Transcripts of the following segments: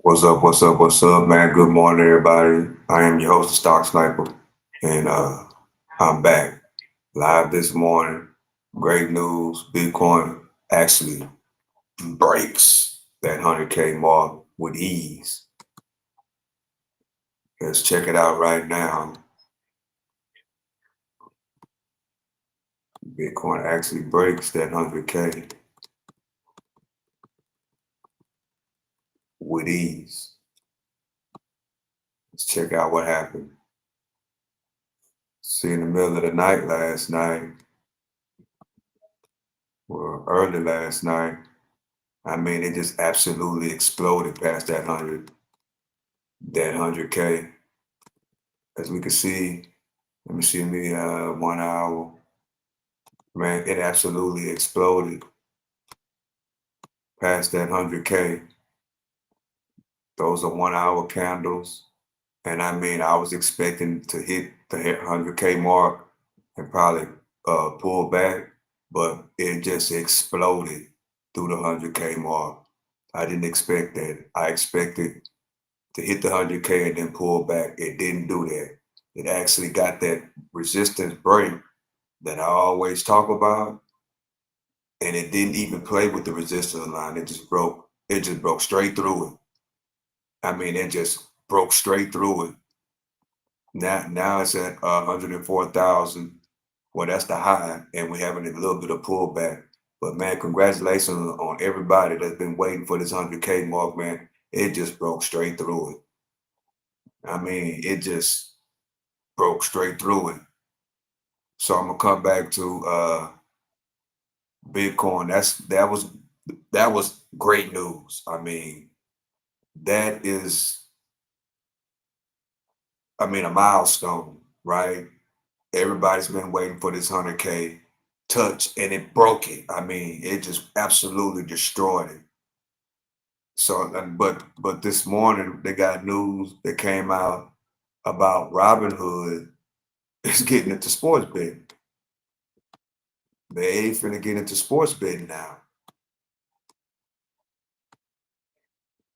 What's up? What's up? What's up, man? Good morning, everybody. I am your host, the Stock Sniper, and I'm back live this morning. Great news: Bitcoin actually breaks that 100K mark with ease. Let's check it out right now. Bitcoin actually breaks that 100K with ease. Let's check out what happened. See, in the middle of the night last night, or early last night, I mean, it just absolutely exploded past that 100K. As we can see, let me see the 1 hour. Man, it absolutely exploded past that 100K. Those are 1 hour candles. And I mean, I was expecting to hit the 100K mark and probably pull back, but it just exploded through the 100K mark. I didn't expect that. I expected to hit the 100K and then pull back. It didn't do that. It actually got that resistance break that I always talk about, and it didn't even play with the resistance line. It just broke. It just broke straight through it. I mean, it just broke straight through it. Now it's at 104,000. Well, that's the high, and we're having a little bit of pullback. But man, congratulations on everybody that's been waiting for this 100K mark, man. It just broke straight through it. I mean, it just broke straight through it. So I'm gonna come back to Bitcoin. That was great news. I mean, that is, I mean, a milestone, right? Everybody's been waiting for this 100K touch, and it broke it. I mean, it just absolutely destroyed it. So, but this morning they got news that came out about Robinhood is getting into sports betting. They finna get into sports betting now.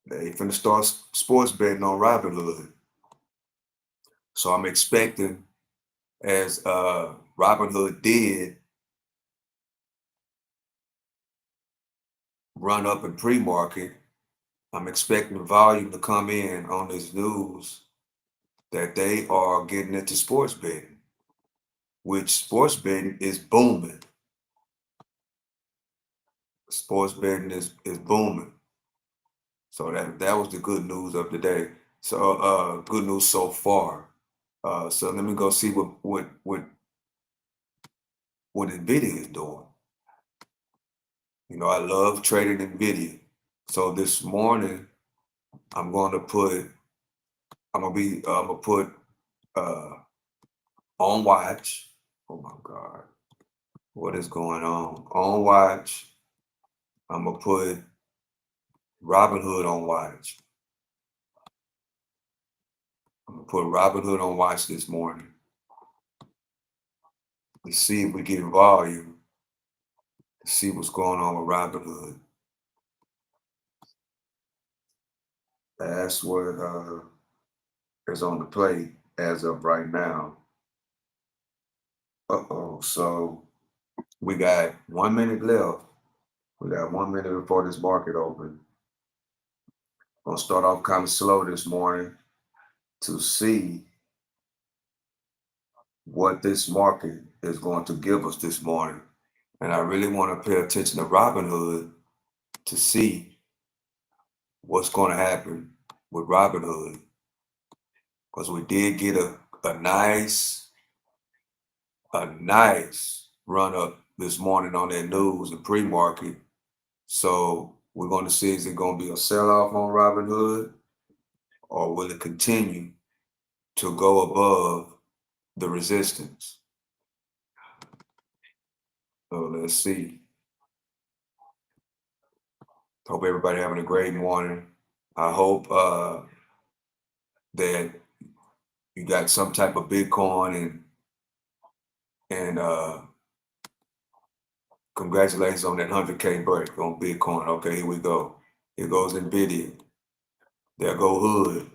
They finna start sports betting on Robinhood. So I'm expecting, as Robinhood did run up in pre-market, I'm expecting the volume to come in on this news that they are getting into sports betting, which sports betting is booming. Sports betting is booming. So that was the good news of the day. So good news so far. So let me go see what Nvidia is doing. You know, I love trading Nvidia. So this morning I'm going to put I'm gonna put uh on watch. Oh my God, what is going on? On watch. I'm gonna put Robinhood on watch. I'm gonna put Robinhood on watch this morning. Let's see if we get volume. See what's going on with Robinhood. That's what is on the plate as of right now. Uh-oh. So we got 1 minute left. We got 1 minute before this market open. Gonna start off kind of slow this morning to see what this market is going to give us this morning. And I really want to pay attention to Robinhood to see what's going to happen with Robinhood. Because we did get a nice run up this morning on that news and pre-market. So we're going to see, is it going to be a sell-off on Robinhood, or will it continue to go above the resistance? So let's see. Hope everybody having a great morning. I hope that you got some type of Bitcoin, and congratulations on that 100K break on Bitcoin. Okay, here we go. Here goes Nvidia. There go Hood.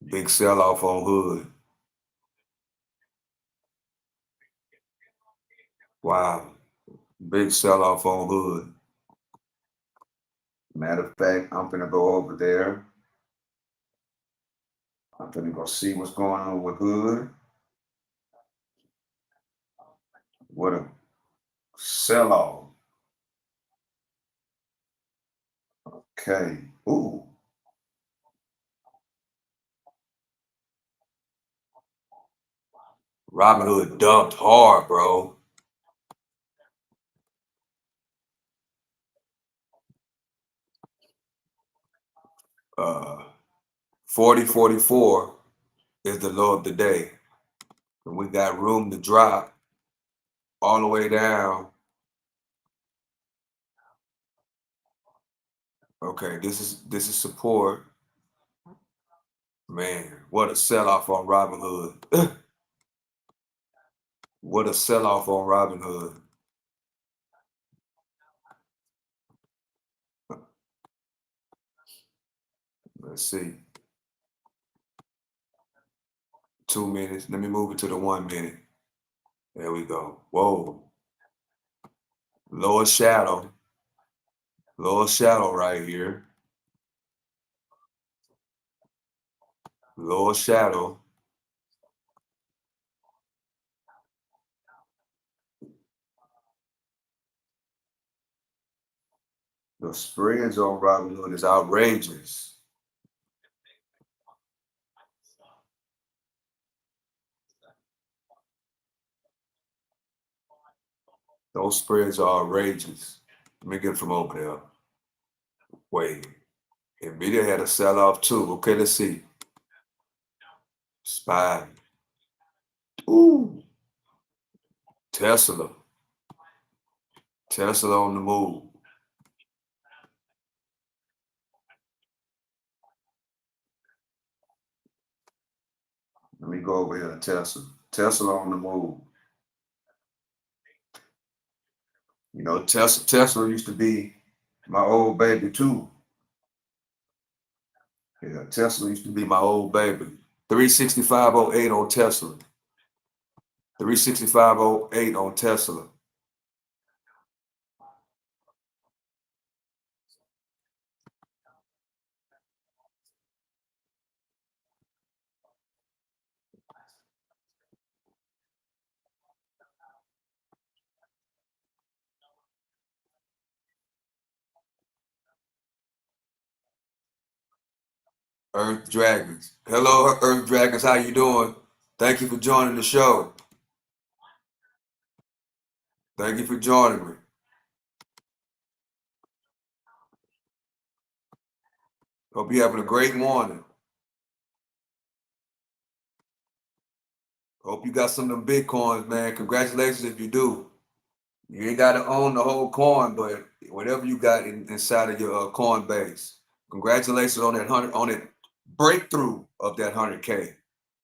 Big sell off on Hood. Wow. Big sell off on Hood. Matter of fact, I'm gonna go over there. I'm gonna go see what's going on with Hood. What a sell off. Okay. Ooh. Robin Hood dumped hard, bro. 40.44 is the low of the day. And we got room to drop all the way down. Okay, this is support. Man, what a sell-off on Robinhood. What a sell-off on Robinhood. Let's see. 2 minutes. Let me move it to the 1 minute. There we go. Whoa. Lower shadow. Lower shadow right here. Lower shadow. The spreads on Robinhood is outrageous. Those spreads are outrageous. Let me get it from over there. Wait. Nvidia had a sell-off too. Okay, let's see. SPY. Ooh. Tesla. Tesla on the move. Let me go over here to Tesla. Tesla on the move. You know, Tesla used to be my old baby too. Yeah, Tesla used to be my old baby. 36508 on Tesla. 36508 on Tesla. Earth Dragons. Hello, Earth Dragons. How you doing? Thank you for joining the show. Thank you for joining me. Hope you're having a great morning. Hope you got some of them Bitcoins, man. Congratulations if you do. You ain't got to own the whole coin, but whatever you got inside of your coin base. Congratulations on that breakthrough of that 100K.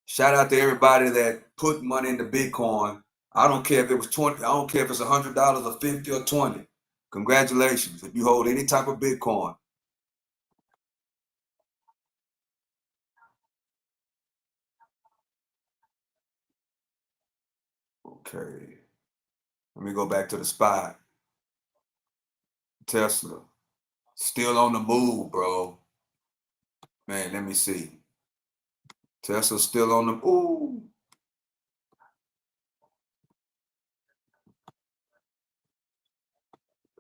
Shout out to everybody that put money into Bitcoin. I don't care if it was 20, I don't care if it's $100 or 50 or 20. Congratulations if you hold any type of Bitcoin. Okay. Let me go back to the spot. Tesla. Still on the move, bro. Man, let me see. Tesla's still on the ooh.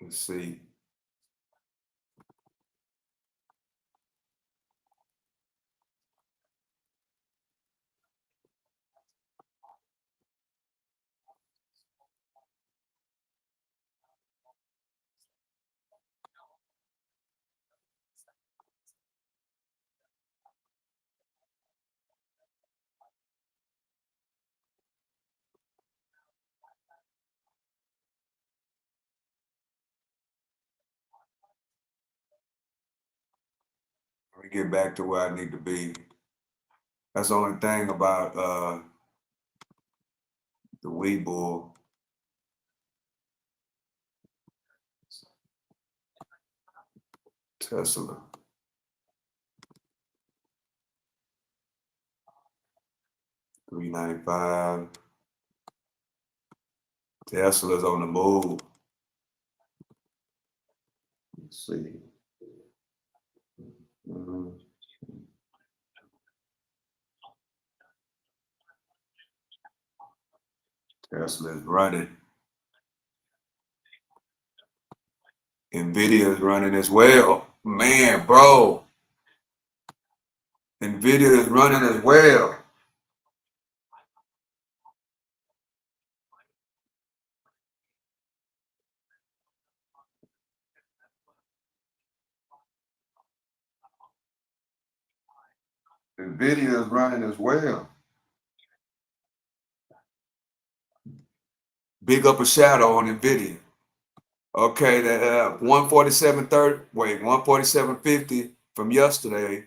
Let's see. Let me get back to where I need to be. That's the only thing about the Webull. Tesla. $3.95. Tesla's on the move. Let's see. Mhm. Tesla is running. Nvidia is running as well. Man, bro. Nvidia is running as well. Nvidia is running as well. Big up a shadow on Nvidia. Okay, that 147.50 from yesterday.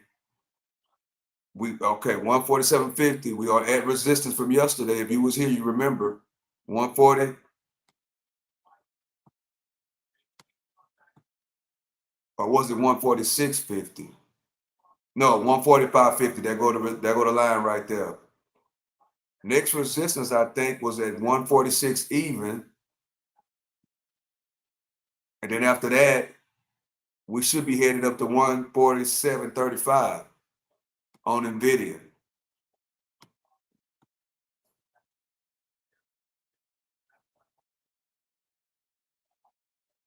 We okay, 147.50. We are at resistance from yesterday. If you was here, you remember 140, or was it 146.50? No, 145.50. There go the line right there. Next resistance, I think, was at 146 even. And then after that, we should be headed up to 147.35 on Nvidia.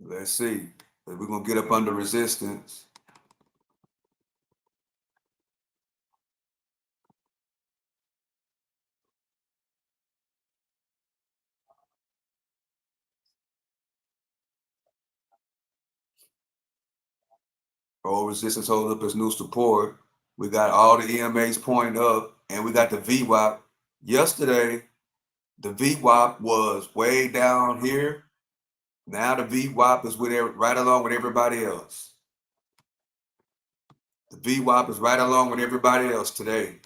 Let's see. We're gonna get up under resistance. Old resistance hold up as new support. We got all the EMAs pointing up, and we got the VWAP. Yesterday, the VWAP was way down here. Now the VWAP is right along with everybody else. The VWAP is right along with everybody else today.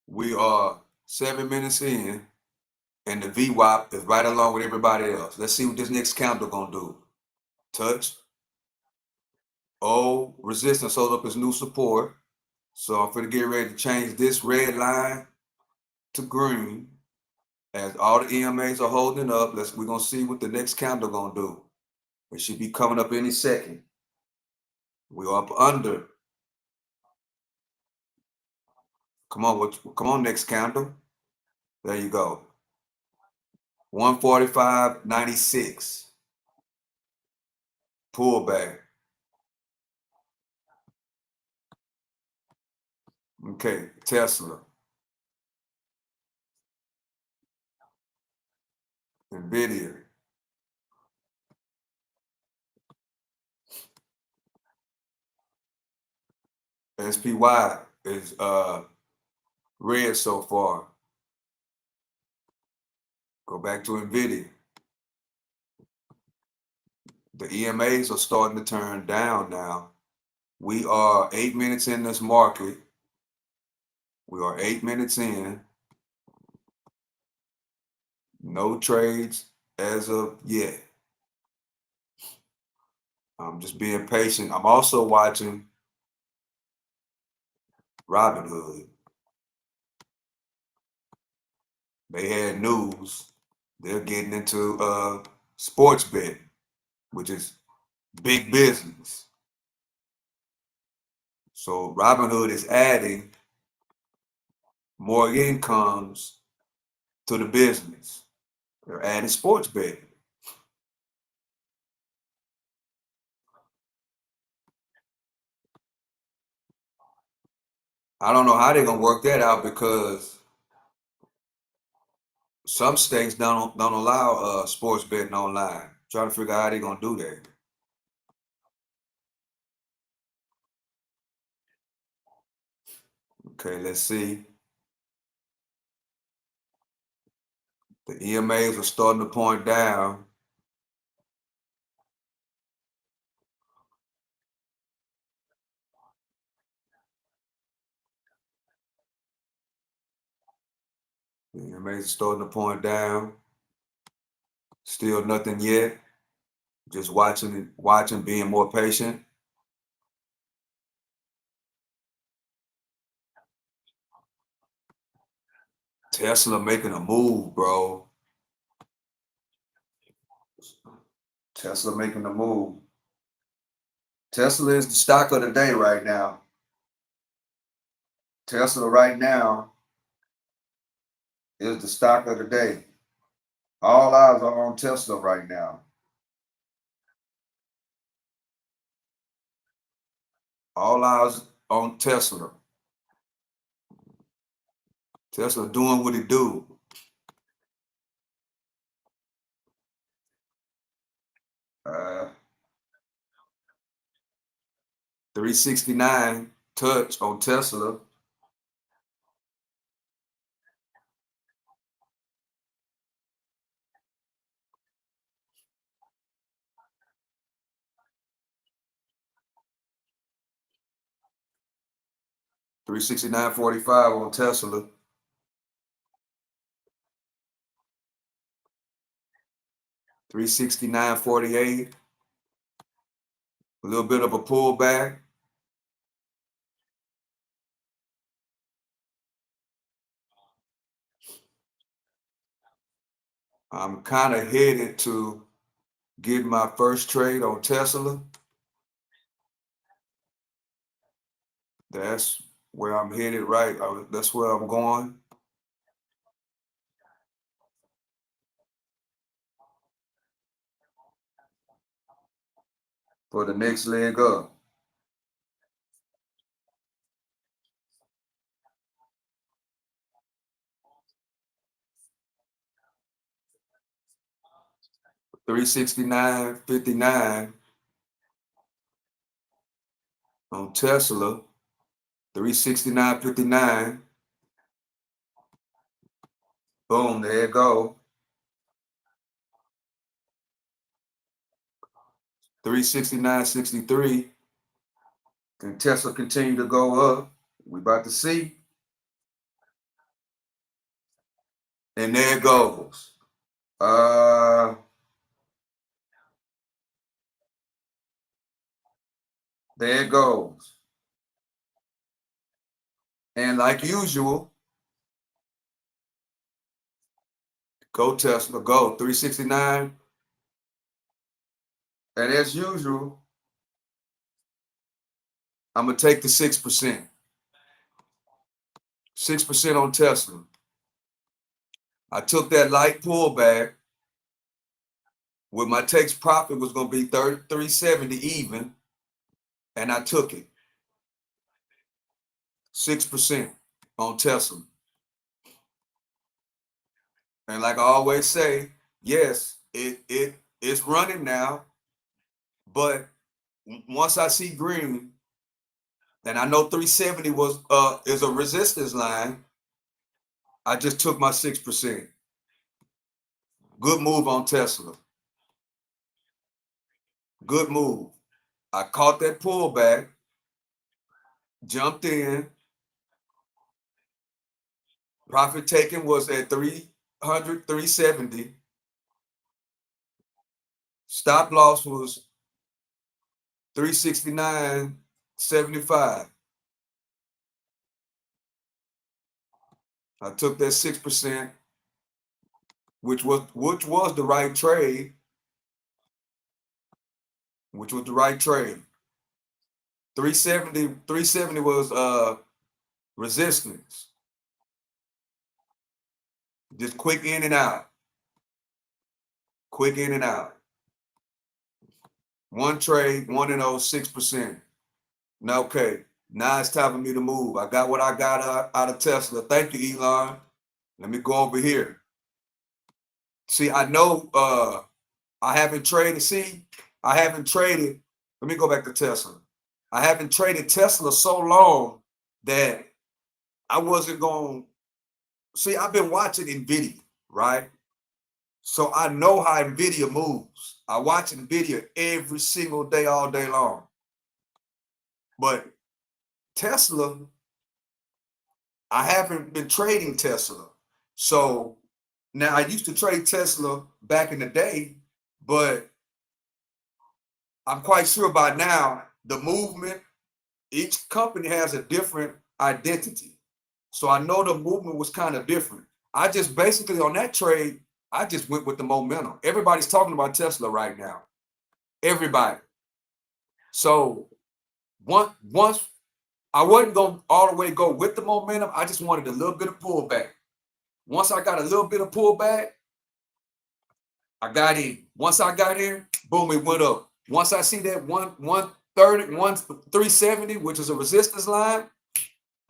We are 7 minutes in, and the VWAP is right along with everybody else. Let's see what this next candle gonna do. Touch. Old resistance hold up as new support. So I'm gonna get ready to change this red line to green. As all the EMAs are holding up, we're gonna see what the next candle gonna do. It should be coming up any second. We're up under. Come on, next candle. There you go. 145.96. Pullback. Okay, Tesla. Nvidia. SPY is red so far. Go back to Nvidia. The EMAs are starting to turn down now. We are 8 minutes in this market. We are 8 minutes in. No trades as of yet. I'm just being patient. I'm also watching Robinhood. They had news. They're getting into sports betting, which is big business. So Robinhood is adding more incomes to the business. They're adding sports betting. I don't know how they're gonna work that out because some states don't allow sports betting online. Trying to figure out how they're gonna do that. Okay, let's see. The EMAs are starting to point down. The EMAs are starting to point down. Still nothing yet. Just watching, being more patient. Tesla making a move, bro. Tesla making a move. Tesla is the stock of the day right now. Tesla right now is the stock of the day. All eyes are on Tesla right now. All eyes on Tesla. Tesla doing what it do. Uh, 369 touch on Tesla. 369.45 on Tesla. 369.48. A little bit of a pullback. I'm kind of headed to get my first trade on Tesla. That's where I'm headed, right? That's where I'm going. For the next leg up. $369.59 on Tesla. 369.59. Boom, there you go. 369.63. Can Tesla continue to go up? We about to see. And there it goes. There it goes. And like usual, go Tesla, go 369. And as usual, I'm gonna take the 6%. 6% on Tesla. I took that light pullback where my takes profit was gonna be 370 even, and I took it. 6% on Tesla. And like I always say, yes, it's running now, but once I see green, and I know 370 is a resistance line, I just took my 6%. Good move on Tesla. Good move. I caught that pullback, jumped in. Profit taken was at 300, 370. Stop loss was 369.75. I took that 6%, which was the right trade. Which was the right trade. 370 was resistance. Just quick in and out. Quick in and out. One trade, 1-0, 6%. Now, okay, now it's time for me to move. I got what I got out of Tesla. Thank you, Elon. Let me go over here. See, I know I haven't traded. I haven't traded. Let me go back to Tesla. I haven't traded Tesla so long that I wasn't going to see. I've been watching NVIDIA, right? So I know how NVIDIA moves. I watch NVIDIA every single day, all day long. But Tesla, I haven't been trading Tesla. So now I used to trade Tesla back in the day, but I'm quite sure by now the movement, each company has a different identity. So I know the movement was kind of different. I just basically on that trade, I just went with the momentum. Everybody's talking about Tesla right now. Everybody. So once I wasn't going to all the way go with the momentum, I just wanted a little bit of pullback. Once I got a little bit of pullback, I got in. Once I got in, boom, it went up. Once I see that 130, 370, which is a resistance line,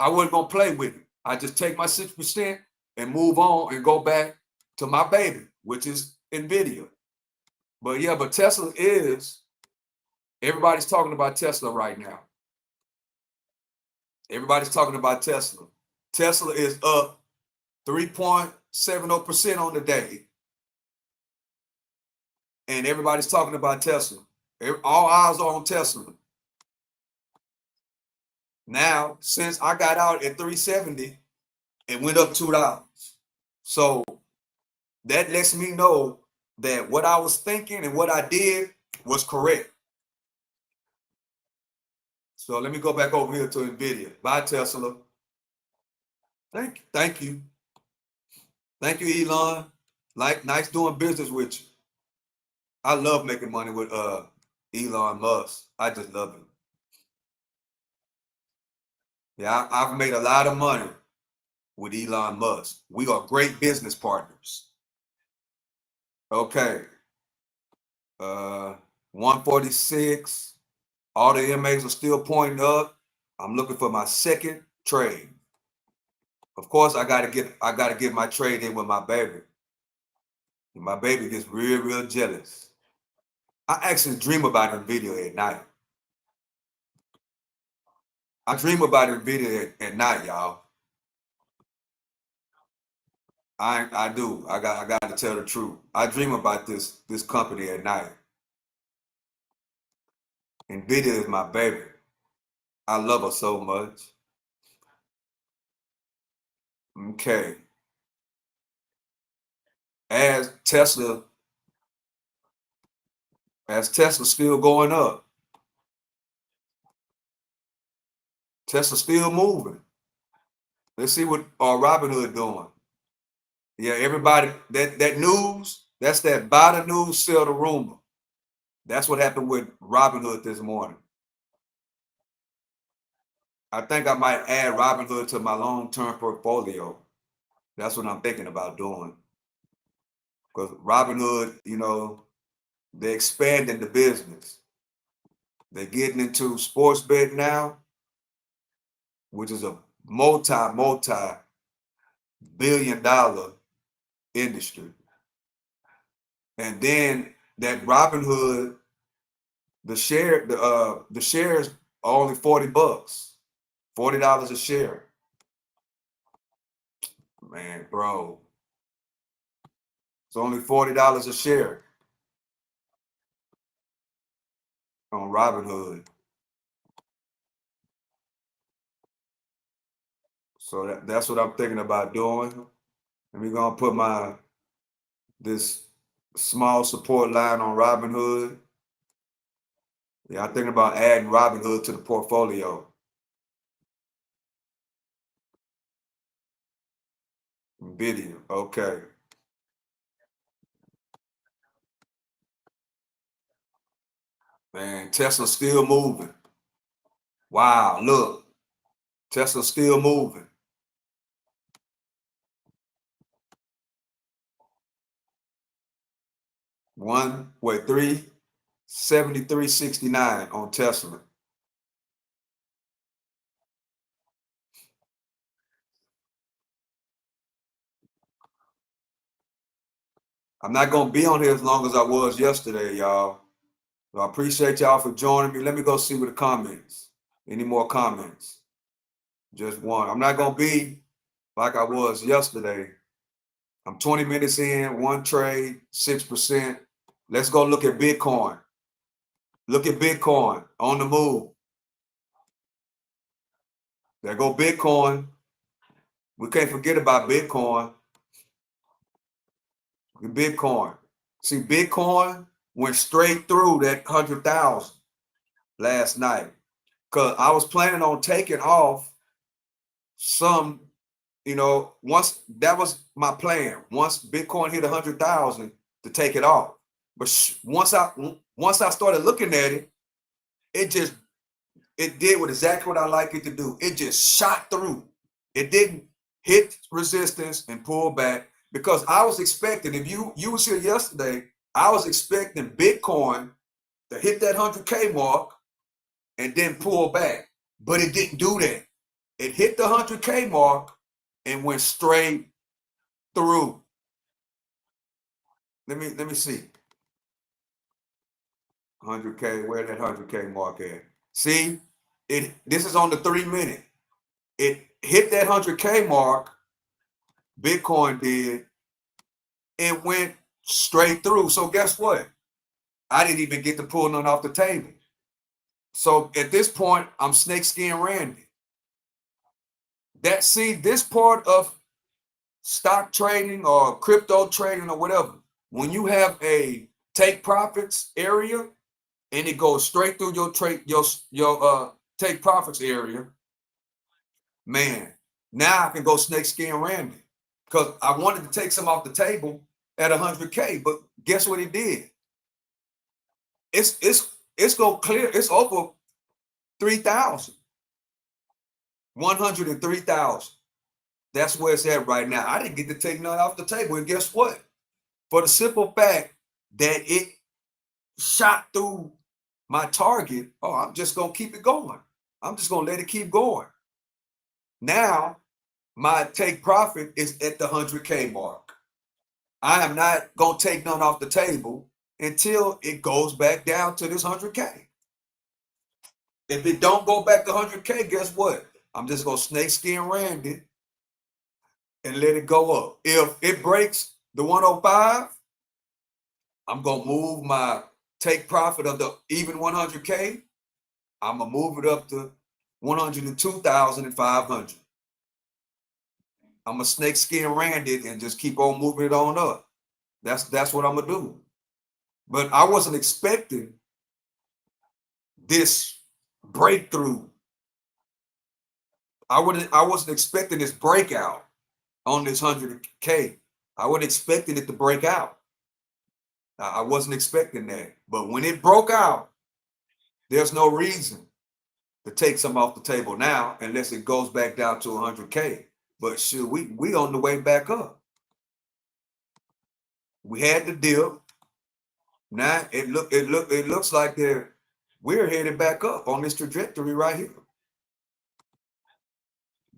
I wasn't gonna play with it. I just take my 6% and move on and go back to my baby, which is Nvidia. But yeah, but Tesla is, everybody's talking about Tesla right now. Everybody's talking about Tesla. Tesla is up 3.70% on the day. And everybody's talking about Tesla. All eyes are on Tesla. Now, since I got out at 370, it went up $2. So that lets me know that what I was thinking and what I did was correct. So let me go back over here to Nvidia. Bye, Tesla. Thank you. Thank you, Elon. Nice doing business with you. I love making money with Elon Musk. I just love him. Yeah, I've made a lot of money with Elon Musk. We are great business partners. Okay. 146. All the MAs are still pointing up. I'm looking for my second trade. Of course, I gotta get my trade in with my baby. And my baby gets real jealous. I actually dream about Nvidia at night. I dream about Nvidia at night, y'all. I do. I got to tell the truth. I dream about this company at night. Nvidia is my baby. I love her so much. Okay. As Tesla's still going up. Tesla's still moving. Let's see what Robinhood doing. Yeah, everybody, that news, that's that buy the news, sell the rumor. That's what happened with Robinhood this morning. I think I might add Robinhood to my long-term portfolio. That's what I'm thinking about doing. Because Robinhood, they're expanding the business. They're getting into sports bet now, which is a multi-billion-dollar industry. And then that Robinhood, the shares are only $40, $40 a share. Man, bro, it's only $40 a share on Robinhood. So that's what I'm thinking about doing. And we're gonna put this small support line on Robinhood. Yeah, I'm thinking about adding Robinhood to the portfolio. Nvidia, okay. Man, Tesla's still moving. Wow, look, Tesla's still moving. One, wait, 373.69 on Tesla. I'm not gonna be on here as long as I was yesterday, y'all. So I appreciate y'all for joining me. Let me go see what the comments. Any more comments? Just one. I'm not gonna be like I was yesterday. I'm 20 minutes in, one trade, 6%. Let's go look at Bitcoin. Look at Bitcoin on the move. There go Bitcoin. We can't forget about Bitcoin. Bitcoin. See, Bitcoin went straight through that 100,000 last night. Cause I was planning on taking off some, once that was my plan. Once Bitcoin hit 100,000 to take it off. But once I started looking at it, it did exactly what I like it to do. It just shot through. It didn't hit resistance and pull back, because I was expecting, if you was here yesterday, I was expecting Bitcoin to hit that 100K mark and then pull back. But it didn't do that. It hit the 100K mark and went straight through. Let me see. 100K, where that 100K mark at? See, this is on the 3-minute. It hit that 100K mark, Bitcoin did, and went straight through. So guess what? I didn't even get to pull none off the table. So at this point, I'm snakeskin Randy. This part of stock trading or crypto trading or whatever, when you have a take profits area and it goes straight through your take profits area, man, now I can go snakeskin Randy, because I wanted to take some off the table at 100K, but guess what it did? It's gonna clear. It's over 3,000, 103,000. That's where it's at right now. I didn't get to take none off the table, and guess what? For the simple fact that it shot through my target, I'm just gonna keep it going. I'm just gonna let it keep going. Now my take profit is at the 100K mark. I am not gonna take none off the table until it goes back down to this 100K. If it don't go back to 100K, guess what? I'm just gonna snakeskin Randy and let it go up. If it breaks the 105, I'm gonna move my take profit of the even 100K. I'm gonna move it up to 102,500. I'm gonna snakeskin Randy and just keep on moving it on up. That's what I'm gonna do. But I wasn't expecting this breakthrough. I wasn't expecting this breakout on this 100K. I wasn't expecting it to break out. I wasn't expecting that. But when it broke out, there's no reason to take some off the table now unless it goes back down to 100K. But shoot, we on the way back up. We had the dip. Now it looks like we're headed back up on this trajectory right here.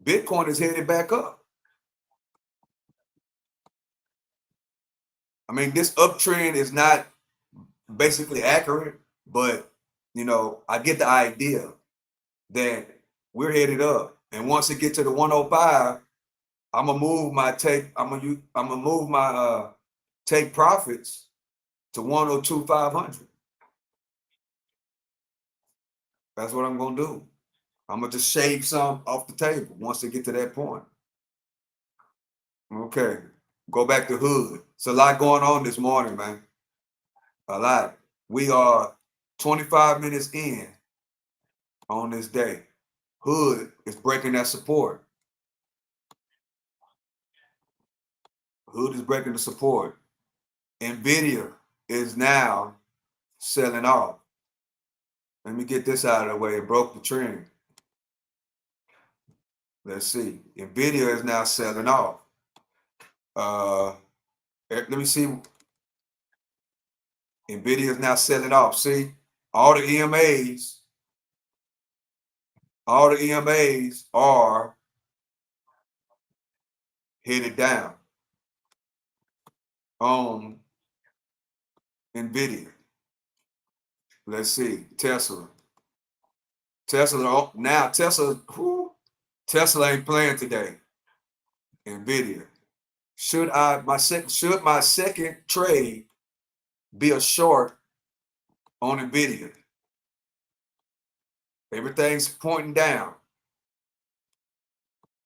Bitcoin is headed back up. I mean, this uptrend is not basically accurate, but I get the idea that we're headed up. And once it gets to the 105, I'm gonna move my take profits to 102,500. That's what I'm gonna do. I'm gonna just shave some off the table once they get to that point. Okay, go back to Hood. It's a lot going on this morning, man. A lot. We are 25 minutes in on this day. Hood is breaking that support. Hood is breaking the support. Nvidia is now selling off. Let me get this out of the way. It broke the trend. Let's see. Nvidia is now selling off. Let me see. Nvidia is now selling off. See, all the EMAs are headed down on Nvidia. Let's see. Tesla ain't playing today. Nvidia. Should my second trade be a short on Nvidia? Everything's pointing down.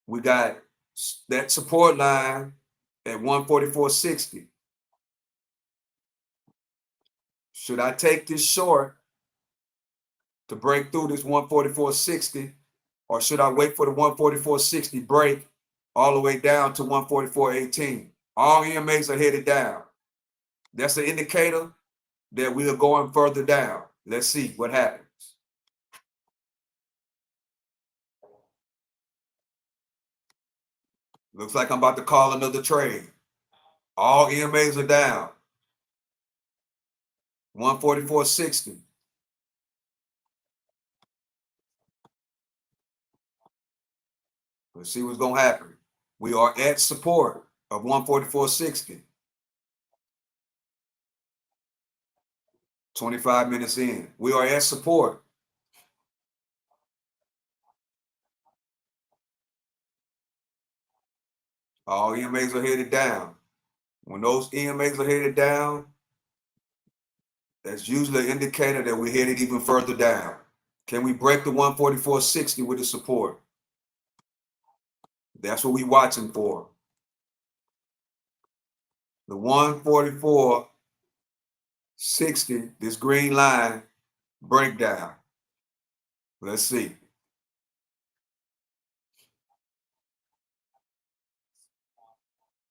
We got that support line at 144.60. Should I take this short to break through this 144.60, or should I wait for the 144.60 break all the way down to 144.18? All EMAs are headed down. That's an indicator that we are going further down. Let's see what happens. Looks like I'm about to call another trade. All EMAs are down. 144.60. Let's see what's going to happen. We are at support of 144.60. 25 minutes in. We are at support. All EMAs are headed down. When those EMAs are headed down, that's usually an indicator that we're headed even further down. Can we break the 144.60 with the support? That's what we're watching for. The 144.60, this green line breakdown. Let's see.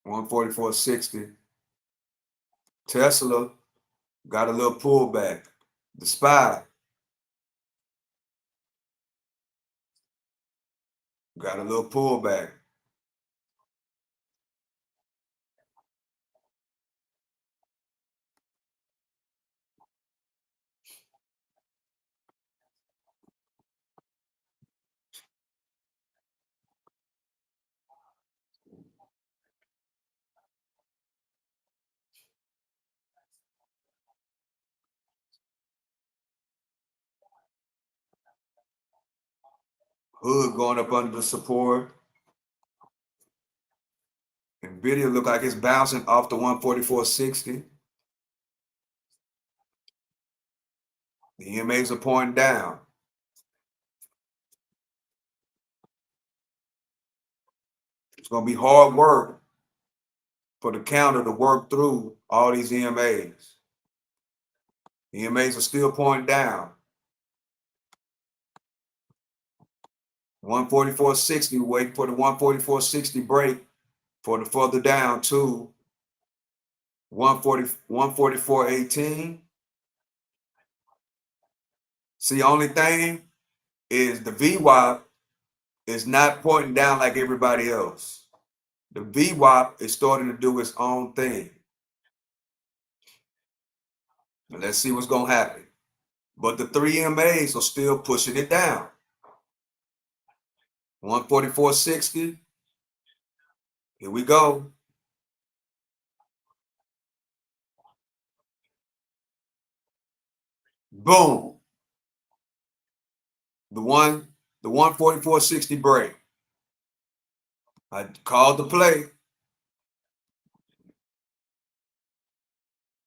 $144.60. Tesla got a little pullback. The SPY got a little pullback. Hood going up under the support. NVIDIA look like it's bouncing off the 144.60. The EMAs are pointing down. It's going to be hard work for the counter to work through all these EMAs. EMAs are still pointing down. 144.60, wait for the 144.60 break for the further down to 144.18. See, the only thing is the VWAP is not pointing down like everybody else. The VWAP is starting to do its own thing. Now let's see what's going to happen. But the 3 EMAs are still pushing it down. 144.60. Here we go. Boom. The 144.60 break. I called the play.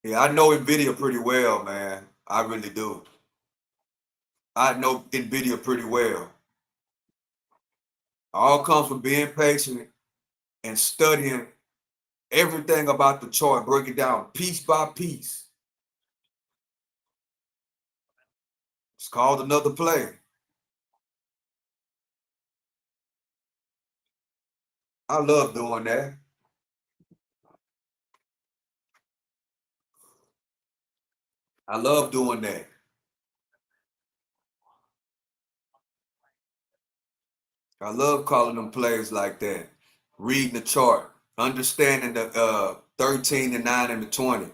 Yeah, I know NVIDIA pretty well, man. I really do. I know NVIDIA pretty well. All comes from being patient and studying everything about the chart, break it down piece by piece. It's called another play. I love doing that. I love doing that. I love calling them plays like that. Reading the chart, understanding the 13, the 9, and the 20,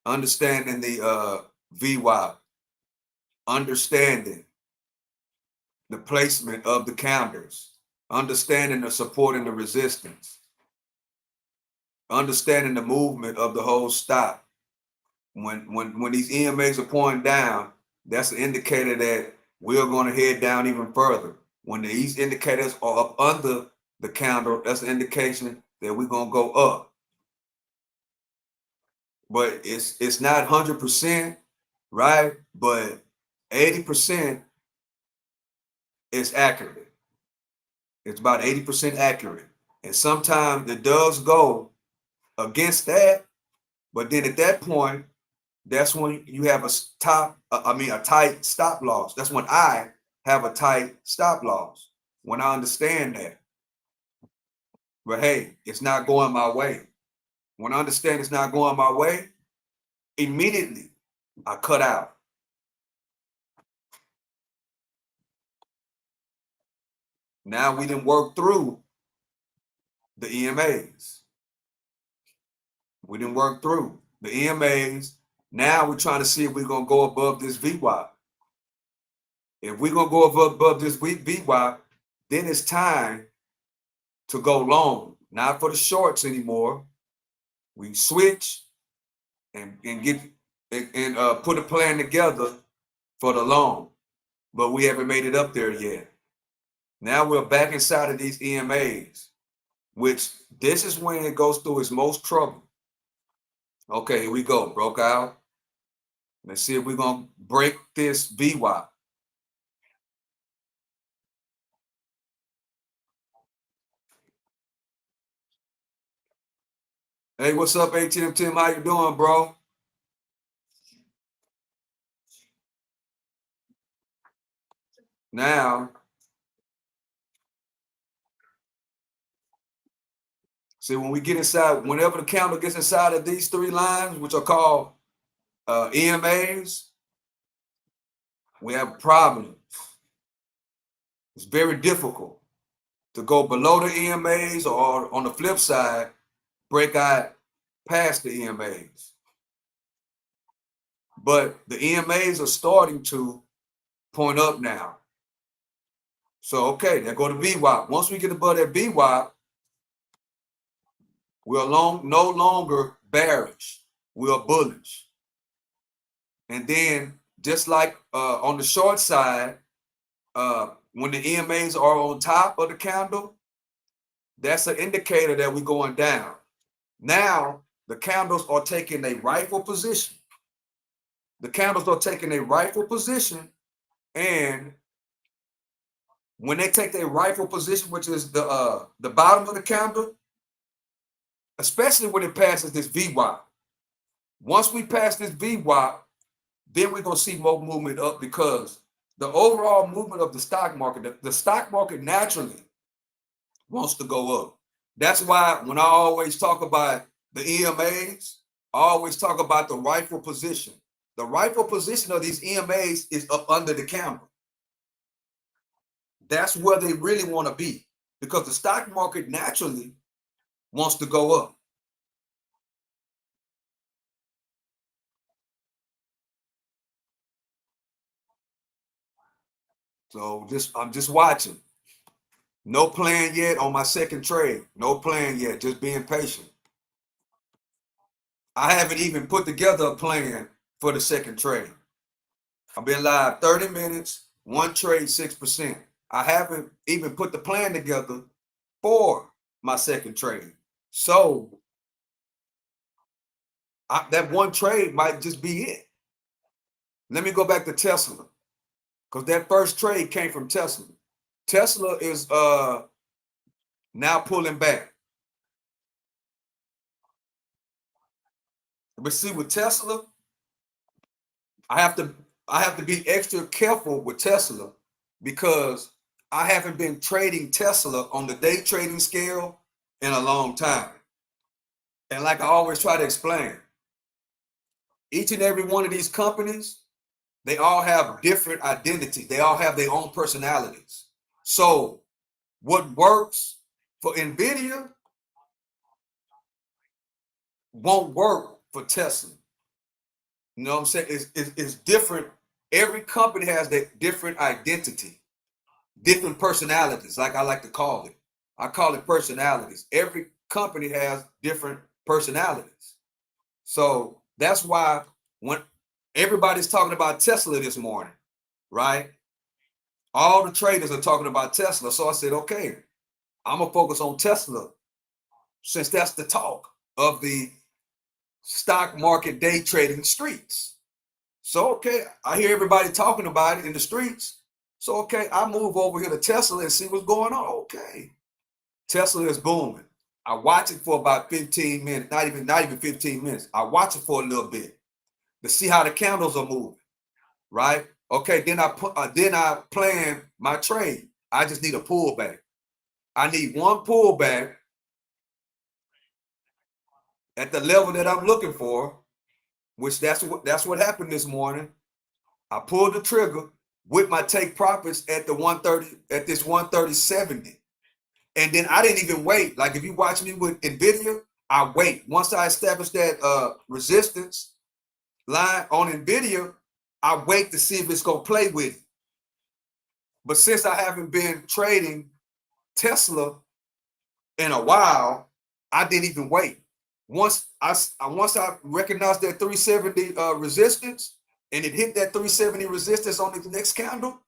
understanding the VWAP, understanding the placement of the counters, understanding the support and the resistance, understanding the movement of the whole stock. When these EMAs are pointing down, that's an indicator that we're going to head down even further. When these indicators are up under the counter, that's an indication that we're going to go up. But it's not 100%, right? But 80% is accurate. It's about 80% accurate. And sometimes it does go against that, but then at that point, that's when you have a tight stop loss. That's when I have a tight stop loss, when I understand that. But hey, it's not going my way. When I understand it's not going my way, immediately I cut out. Now we didn't work through the EMAs. We didn't work through the EMAs. Now we're trying to see if we're going to go above this VWAP. If we're going to go above this VWAP, then it's time to go long. Not for the shorts anymore. We switch and get and put a plan together for the long. But we haven't made it up there yet. Now we're back inside of these EMAs, which this is when it goes through its most trouble. Okay, here we go. Broke out. Let's see if we're going to break this VWAP. Hey, what's up, ATM Tim? How you doing, bro? Now, see, when we get inside, whenever the candle gets inside of these three lines, which are called EMAs, we have problems. It's very difficult to go below the EMAs, or on the flip side, break out past the EMAs. But the EMAs are starting to point up now. So, okay, there go the VWAP. Once we get above that VWAP, we're no longer bearish. We are bullish. And then, just like on the short side, when the EMAs are on top of the candle, that's an indicator that we're going down. Now, the candles are taking a rightful position. The candles are taking a rightful position, and when they take their rightful position, which is the bottom of the candle, especially when it passes this VWAP. Once we pass this VWAP, then we're going to see more movement up, because the overall movement of the stock market, the stock market naturally wants to go up. That's why when I always talk about the EMAs, I always talk about the rightful position. The rightful position of these EMAs is up under the candle. That's where they really want to be, because the stock market naturally wants to go up. So I'm just watching. No plan yet on my second trade. No plan yet. Just being patient. I haven't even put together a plan for the second trade. I've been live 30 minutes, one trade, 6%. I haven't even put the plan together for my second trade. So that one trade might just be it. Let me go back to Tesla, because that first trade came from Tesla. Tesla is now pulling back. But see, with Tesla, I have to be extra careful with Tesla, because I haven't been trading Tesla on the day trading scale in a long time. And like I always try to explain, each and every one of these companies, they all have different identities. They all have their own personalities. So what works for NVIDIA won't work for Tesla. You know what I'm saying? It's different. Every company has their different identity, different personalities, like I like to call it. I call it personalities. Every company has different personalities. So that's why when everybody's talking about Tesla this morning, right? All the traders are talking about Tesla. So I said, okay, I'm going to focus on Tesla, since that's the talk of the stock market day trading streets. So, okay, I hear everybody talking about it in the streets. So, okay, I move over here to Tesla and see what's going on. Okay, Tesla is booming. I watch it for about 15 minutes, not even 15 minutes. I watch it for a little bit. to see how the candles are moving, right? Okay, then I plan my trade. I just need a pullback. I need one pullback at the level that I'm looking for, which that's what happened this morning. I pulled the trigger with my take profits at the 130 at this 130.70. And then I didn't even wait. Like if you watch me with Nvidia, I wait. Once I establish that resistance line on Nvidia, I wait to see if it's gonna play with it. But since I haven't been trading Tesla in a while, I didn't even wait. Once I recognized that 370 resistance and it hit that 370 resistance on the next candle,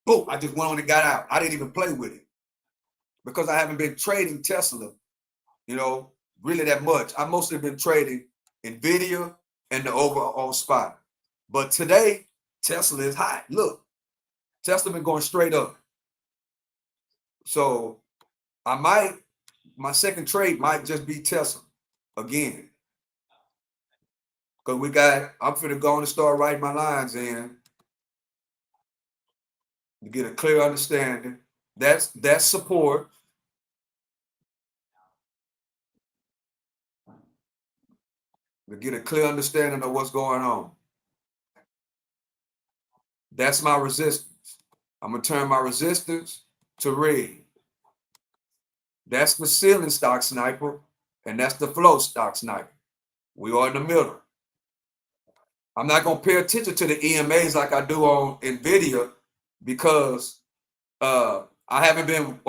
boom, I just went on and got out. I didn't even play with it because I haven't been trading Tesla, really that much. I mostly been trading Nvidia and the overall spot. But today, Tesla is hot. Look, Tesla been going straight up. So my second trade might just be Tesla again. Because I'm finna go on and start writing my lines in to get a clear understanding. That's support. To get a clear understanding of what's going on. That's my resistance. I'm gonna turn my resistance to red. That's the ceiling stock sniper, and that's the flow stock sniper. We are in the middle. I'm not gonna pay attention to the EMAs like I do on Nvidia because I haven't been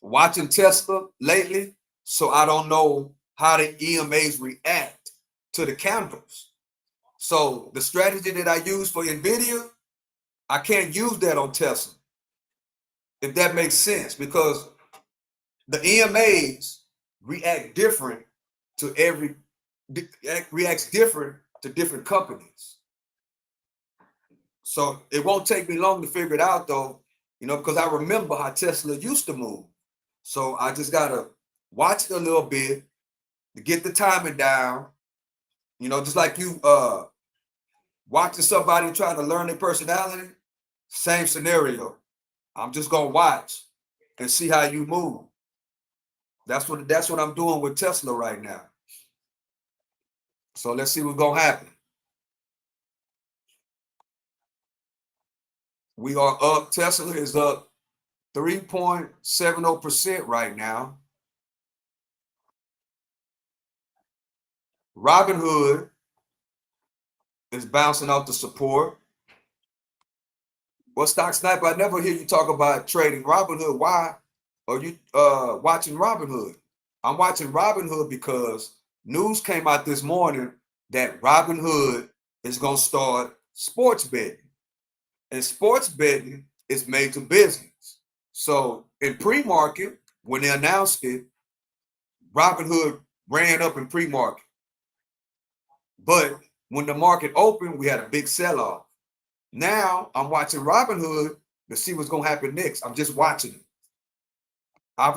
watching Tesla lately, so I don't know how the EMAs react to the candles. So the strategy that I use for Nvidia, I can't use that on Tesla, if that makes sense, because the EMAs react different to different companies. So it won't take me long to figure it out though, because I remember how Tesla used to move. So I just gotta watch it a little bit to get the timing down. Just like you watching somebody trying to learn their personality, same scenario. I'm just gonna watch and see how you move. That's what I'm doing with Tesla right now. So let's see what's gonna happen. We are up. Tesla is up 3.70% right now. Robinhood is bouncing off the support. Well, Stock Sniper, I never hear you talk about trading Robinhood. Why are you watching Robinhood? I'm watching Robinhood because news came out this morning that Robinhood is going to start sports betting. And sports betting is made to business. So in pre-market, when they announced it, Robinhood ran up in pre-market. But when the market opened, we had a big sell-off. Now I'm watching Robinhood to see what's going to happen next. I'm just watching it. I've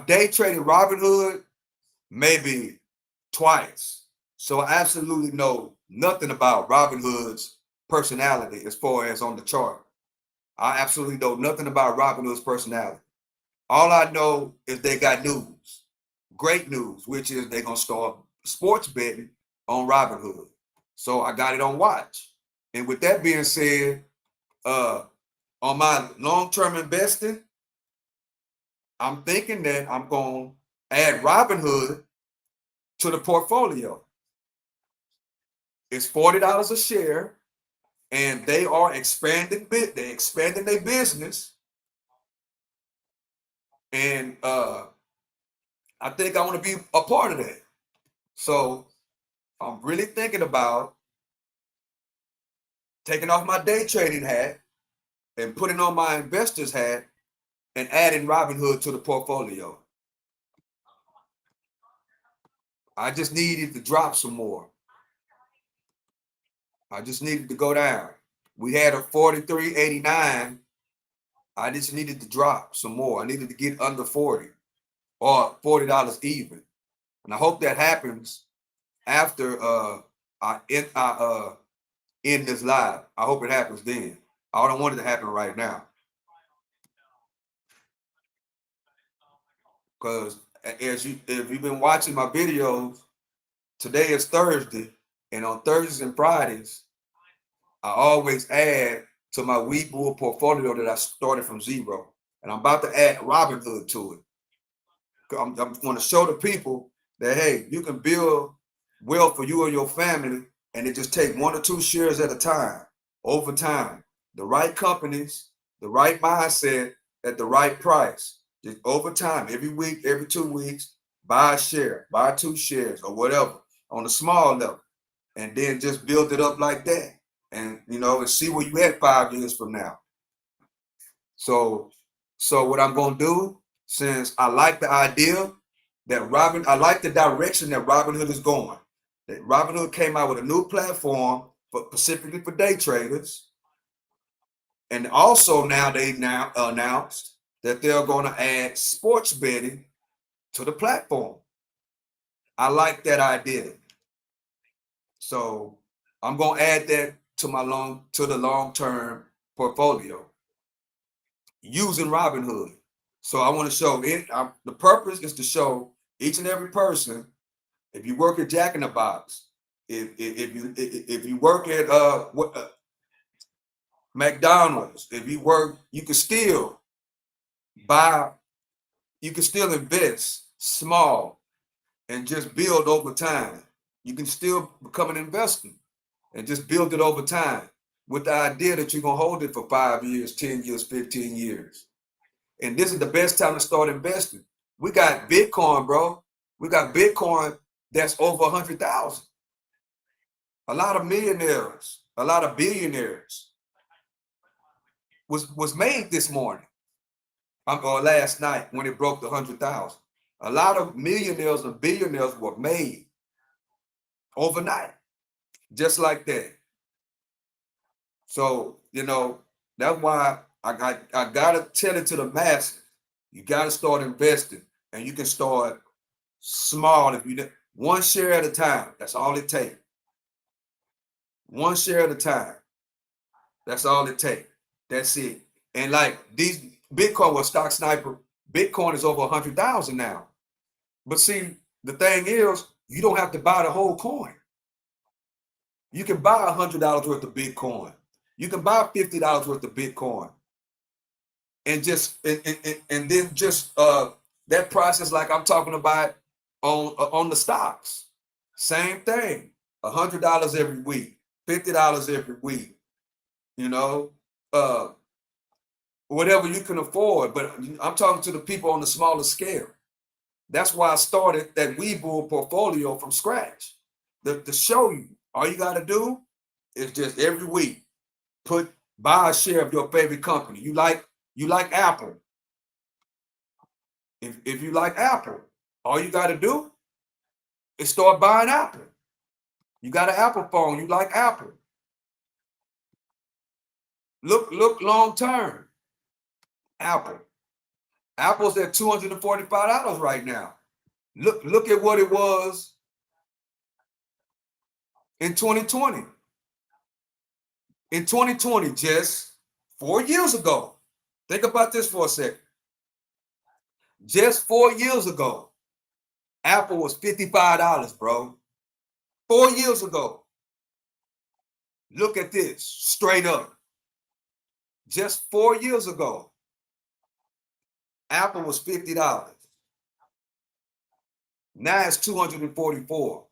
day traded Robinhood maybe twice. So I absolutely know nothing about Robinhood's personality as far as on the chart. I absolutely know nothing about Robinhood's personality. All I know is they got news, great news, which is they're going to start sports betting on Robinhood. So I got it on watch. And with that being said, on my long-term investing, I'm thinking that I'm going to add Robinhood to the portfolio. It's $40 a share, and they are expanding. They're expanding their business, and I think I want to be a part of that. So I'm really thinking about taking off my day trading hat and putting on my investor's hat and adding Robinhood to the portfolio. I just needed to drop some more. I just needed to go down. We had a 43.89. I just needed to drop some more. I needed to get under 40 or $40 even. And I hope that happens after I end this live. I hope it happens then. I don't want it to happen right now. Because if you've been watching my videos, today is Thursday, and on Thursdays and Fridays, I always add to my Webull portfolio that I started from zero. And I'm about to add Robinhood to it. I'm going to show the people that, hey, you can build wealth for you and your family, and it just take 1 or 2 shares at a time, over time. The right companies, the right mindset at the right price. Just over time, every week, every 2 weeks, buy a share, buy 2 shares or whatever on a small level, and then just build it up like that. And and see where you at 5 years from now. So what I'm gonna do, since I like the idea that I like the direction that Robinhood is going. That Robinhood came out with a new platform specifically for day traders, and also now they announced that they're going to add sports betting to the platform. I like that idea, so I'm gonna add that to the long-term portfolio using Robinhood. So I want to show it. The purpose is to show each and every person. If you work at Jack in the Box, if you work at McDonald's, if you work, you can still buy. You can still invest small and just build over time. You can still become an investor and just build it over time with the idea that you're gonna hold it for 5 years, 10 years, 15 years. And this is the best time to start investing. We got Bitcoin, bro. We got Bitcoin that's over 100,000. A lot of millionaires, a lot of billionaires was made this morning or last night when it broke the 100,000. A lot of millionaires and billionaires were made overnight, just like that. So that's why I gotta tell it to the masses. You gotta start investing, and you can start small if you 1 share at a time. That's all it takes. 1 share at a time. That's all it takes. That's it. And like these Bitcoin was Stock Sniper. Bitcoin is over 100,000 now. But see, the thing is, you don't have to buy the whole coin. You can buy $100 worth of Bitcoin. You can buy $50 worth of Bitcoin, and then just that process, like I'm talking about on the stocks. Same thing. $100 every week, $50 every week. Whatever you can afford. But I'm talking to the people on the smaller scale. That's why I started that Webull portfolio from scratch. To show you, all you got to do is just every week buy a share of your favorite company. You like Apple. If you like Apple, all you got to do is start buying Apple. You got an Apple phone, you like Apple. Look long term. Apple's at $245 right now. Look at what it was in 2020. In 2020, just 4 years ago. Think about this for a second. Just 4 years ago, Apple was $55, bro. 4 years ago. Look at this, straight up. Just 4 years ago, Apple was $50. Now it's $244.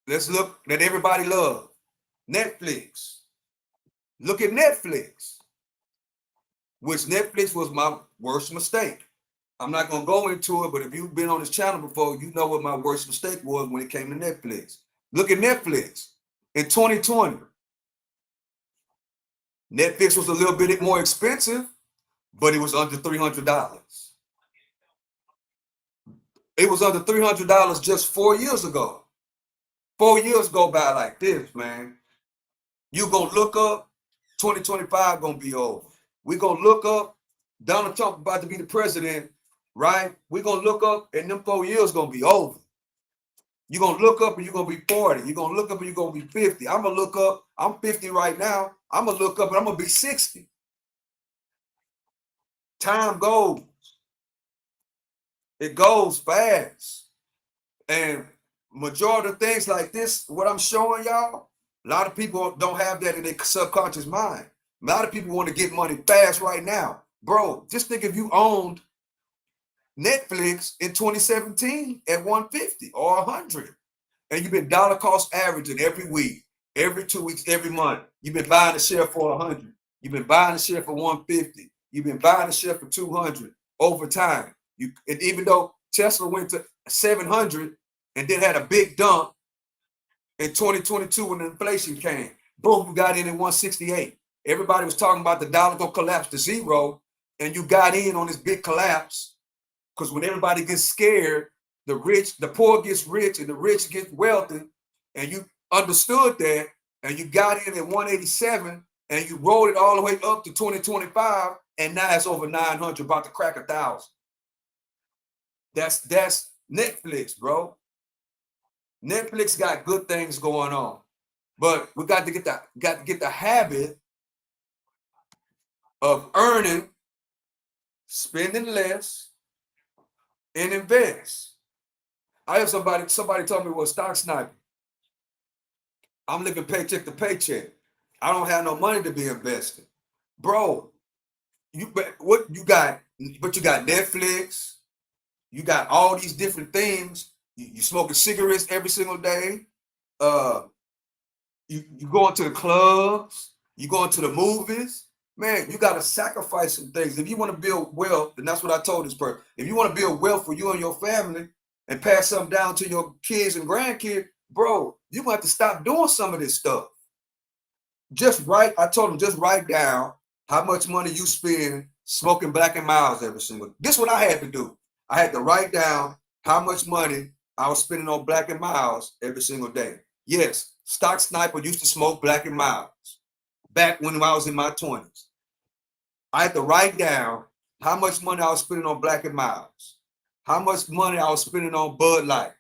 Let's look that everybody loves. Netflix. Look at Netflix, which Netflix was my worst mistake. I'm not going to go into it, but if you've been on this channel before, you know what my worst mistake was when it came to Netflix. Look at Netflix. In 2020, Netflix was a little bit more expensive, but it was under $300. It was under $300 just 4 years ago. 4 years go by like this, man. You gonna look up, 2025 gonna be over. We gonna look up, Donald Trump about to be the president, right? We're gonna look up and them 4 years gonna be over. You're gonna look up and you're gonna be 40. You're gonna look up and you're gonna be 50. I'm gonna look up, I'm 50 right now. I'm gonna look up and I'm gonna be 60. Time goes, it goes fast. And majority of things like this, what I'm showing y'all, a lot of people don't have that in their subconscious mind. A lot of people want to get money fast right now. Bro, just think if you owned Netflix in 2017 at 150 or 100, and you've been dollar cost averaging every week, every 2 weeks, every month. You've been buying a share for 100. You've been buying a share for 150. You've been buying a share for 200 over time. And even though Tesla went to 700 and then had a big dump in 2022 when inflation came, boom, you got in at 168. Everybody was talking about the dollar gonna collapse to zero, and you got in on this big collapse. Because when everybody gets scared, the poor gets rich and the rich get wealthy, and you understood that, and you got in at 187, and you rolled it all the way up to 2025, and now it's over 900, about to crack 1,000. That's Netflix, bro. Netflix got good things going on, but we got to get the habit of earning, spending less, and invest. I have somebody told me, well, stock sniper, I'm living paycheck to paycheck. I don't have no money to be invested. Bro, what you got? But you got Netflix, you got all these different things. You smoking cigarettes every single day. You going to the clubs, you going to the movies. Man, you got to sacrifice some things. If you want to build wealth, and that's what I told this person. If you want to build wealth for you and your family and pass something down to your kids and grandkids, bro, you're going to have to stop doing some of this stuff. I told them, just write down how much money you spend smoking Black and Milds every single day. This is what I had to do. I had to write down how much money I was spending on Black and Milds every single day. Yes, Stock Sniper used to smoke Black and Milds back when I was in my 20s. I had to write down how much money I was spending on Black and Milds, how much money I was spending on Bud Light,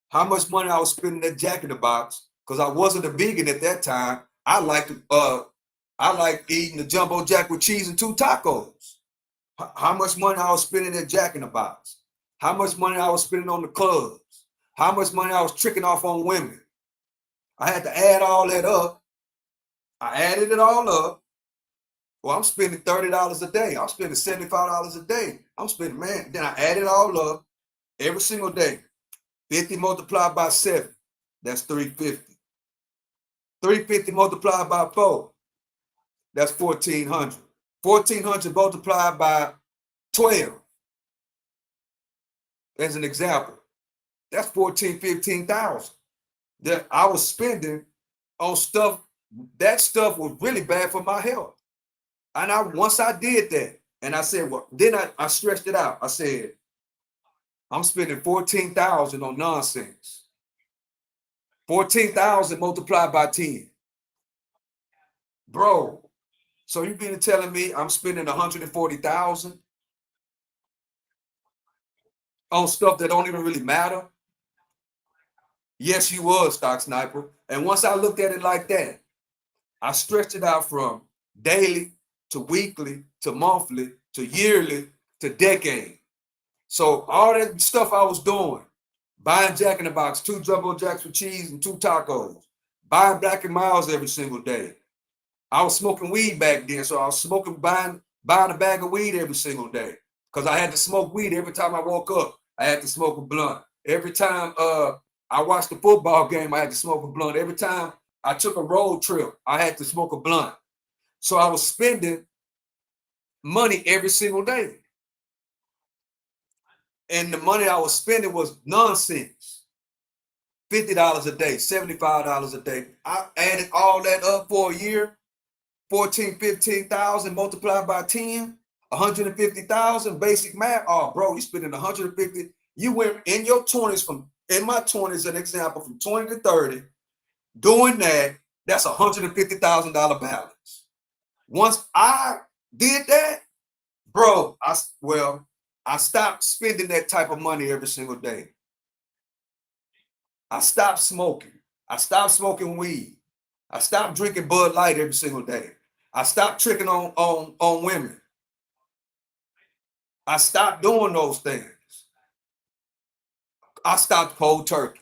how much money I was spending at Jack in the Box, because I wasn't a vegan at that time. I liked eating the Jumbo Jack with cheese and 2 tacos. How much money I was spending at Jack in the Box, how much money I was spending on the clubs, how much money I was tricking off on women. I had to add all that up. I added it all up. Well, I'm spending $30 a day. I'm spending $75 a day. I'm spending, man, then I add it all up every single day. 50 multiplied by 7, that's 350. 350 multiplied by 4, that's 1,400. 1,400 multiplied by 12, as an example, that's 15,000 that I was spending on stuff. That stuff was really bad for my health. And once I did that, and I said, well, then I stretched it out. I said, I'm spending 14,000 on nonsense. 14,000 multiplied by 10. Bro, so you been telling me I'm spending 140,000 on stuff that don't even really matter? Yes, you was, Stock Sniper. And once I looked at it like that, I stretched it out from daily to weekly to monthly to yearly to decade. So all that stuff I was doing, buying Jack in the Box, 2 Jumbo Jacks with cheese and 2 tacos, buying Black and Milds every single day. I was smoking weed back then, so I was buying a bag of weed every single day, because I had to smoke weed every time I woke up. I had to smoke a blunt. Every time I watched the football game, I had to smoke a blunt. Every time I took a road trip, I had to smoke a blunt. So I was spending money every single day. And the money I was spending was nonsense. $50 a day, $75 a day. I added all that up for a year. 15,000 multiplied by 10, 150,000 basic math. Oh, bro, you spending 150. You went in your 20s, in my 20s, an example, from 20 to 30, doing that, that's $150,000 balance. Once I did that, bro, I stopped spending that type of money every single day. I stopped smoking. I stopped smoking weed. I stopped drinking Bud Light every single day. I stopped tricking on women. I stopped doing those things. I stopped cold turkey.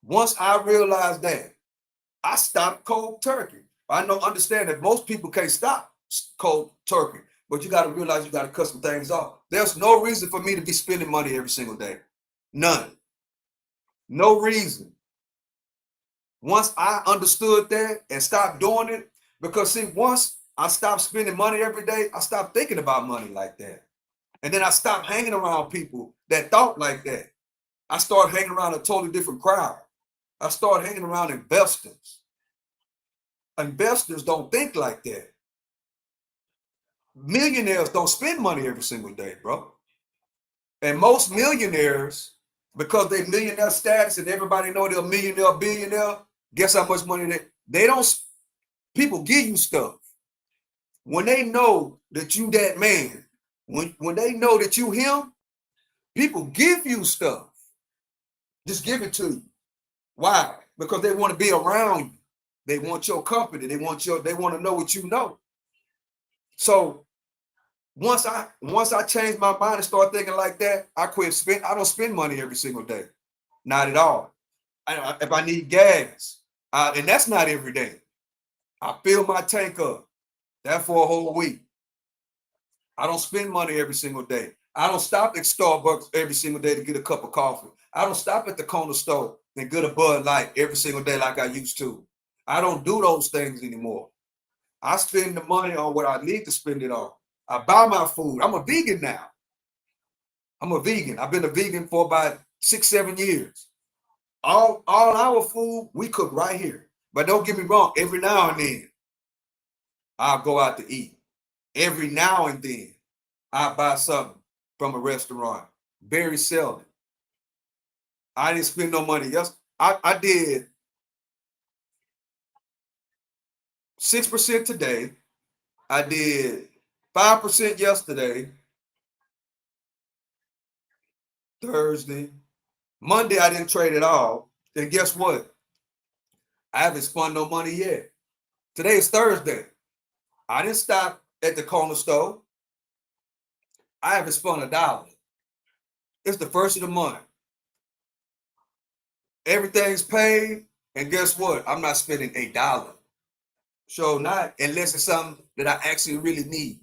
Once I realized that, I stopped cold turkey. I understand that most people can't stop cold turkey, but you got to realize you got to cut some things off. There's no reason for me to be spending money every single day. None. No reason. Once I understood that and stopped doing it, because see, once I stopped spending money every day, I stopped thinking about money like that. And then I stopped hanging around people that thought like that. I started hanging around a totally different crowd. I started hanging around investors. Investors don't think like that. Millionaires don't spend money every single day, bro. And most millionaires, because they millionaire status and everybody know they're a millionaire, billionaire, guess how much money they don't, people give you stuff. When they know that you that man, when they know that you him, people give you stuff. Just give it to you. Why? Because they want to be around you. They want your company. They want to know what you know. So once I changed my mind and started thinking like that, I don't spend money every single day. Not at all. If I need gas, and that's not every day. I fill my tank up. That for a whole week. I don't spend money every single day. I don't stop at Starbucks every single day to get a cup of coffee. I don't stop at the corner store and get a Bud Light every single day like I used to. I don't do those things anymore. I spend the money on what I need to spend it on. I buy my food. I'm a vegan now. I'm a vegan. I've been a vegan for about 6-7 years. All our food we cook right here. But don't get me wrong, every now and then I'll go out to eat. Every now and then I buy something from a restaurant. Very seldom. I didn't spend no money. Yes, I did 6% today. I did 5% yesterday. Thursday. Monday I didn't trade at all. And guess what? I haven't spent no money yet. Today is Thursday. I didn't stop at the corner store. I haven't spent $1. It's the first of the month. Everything's paid, and guess what? I'm not spending $8. So not unless it's something that I actually really need.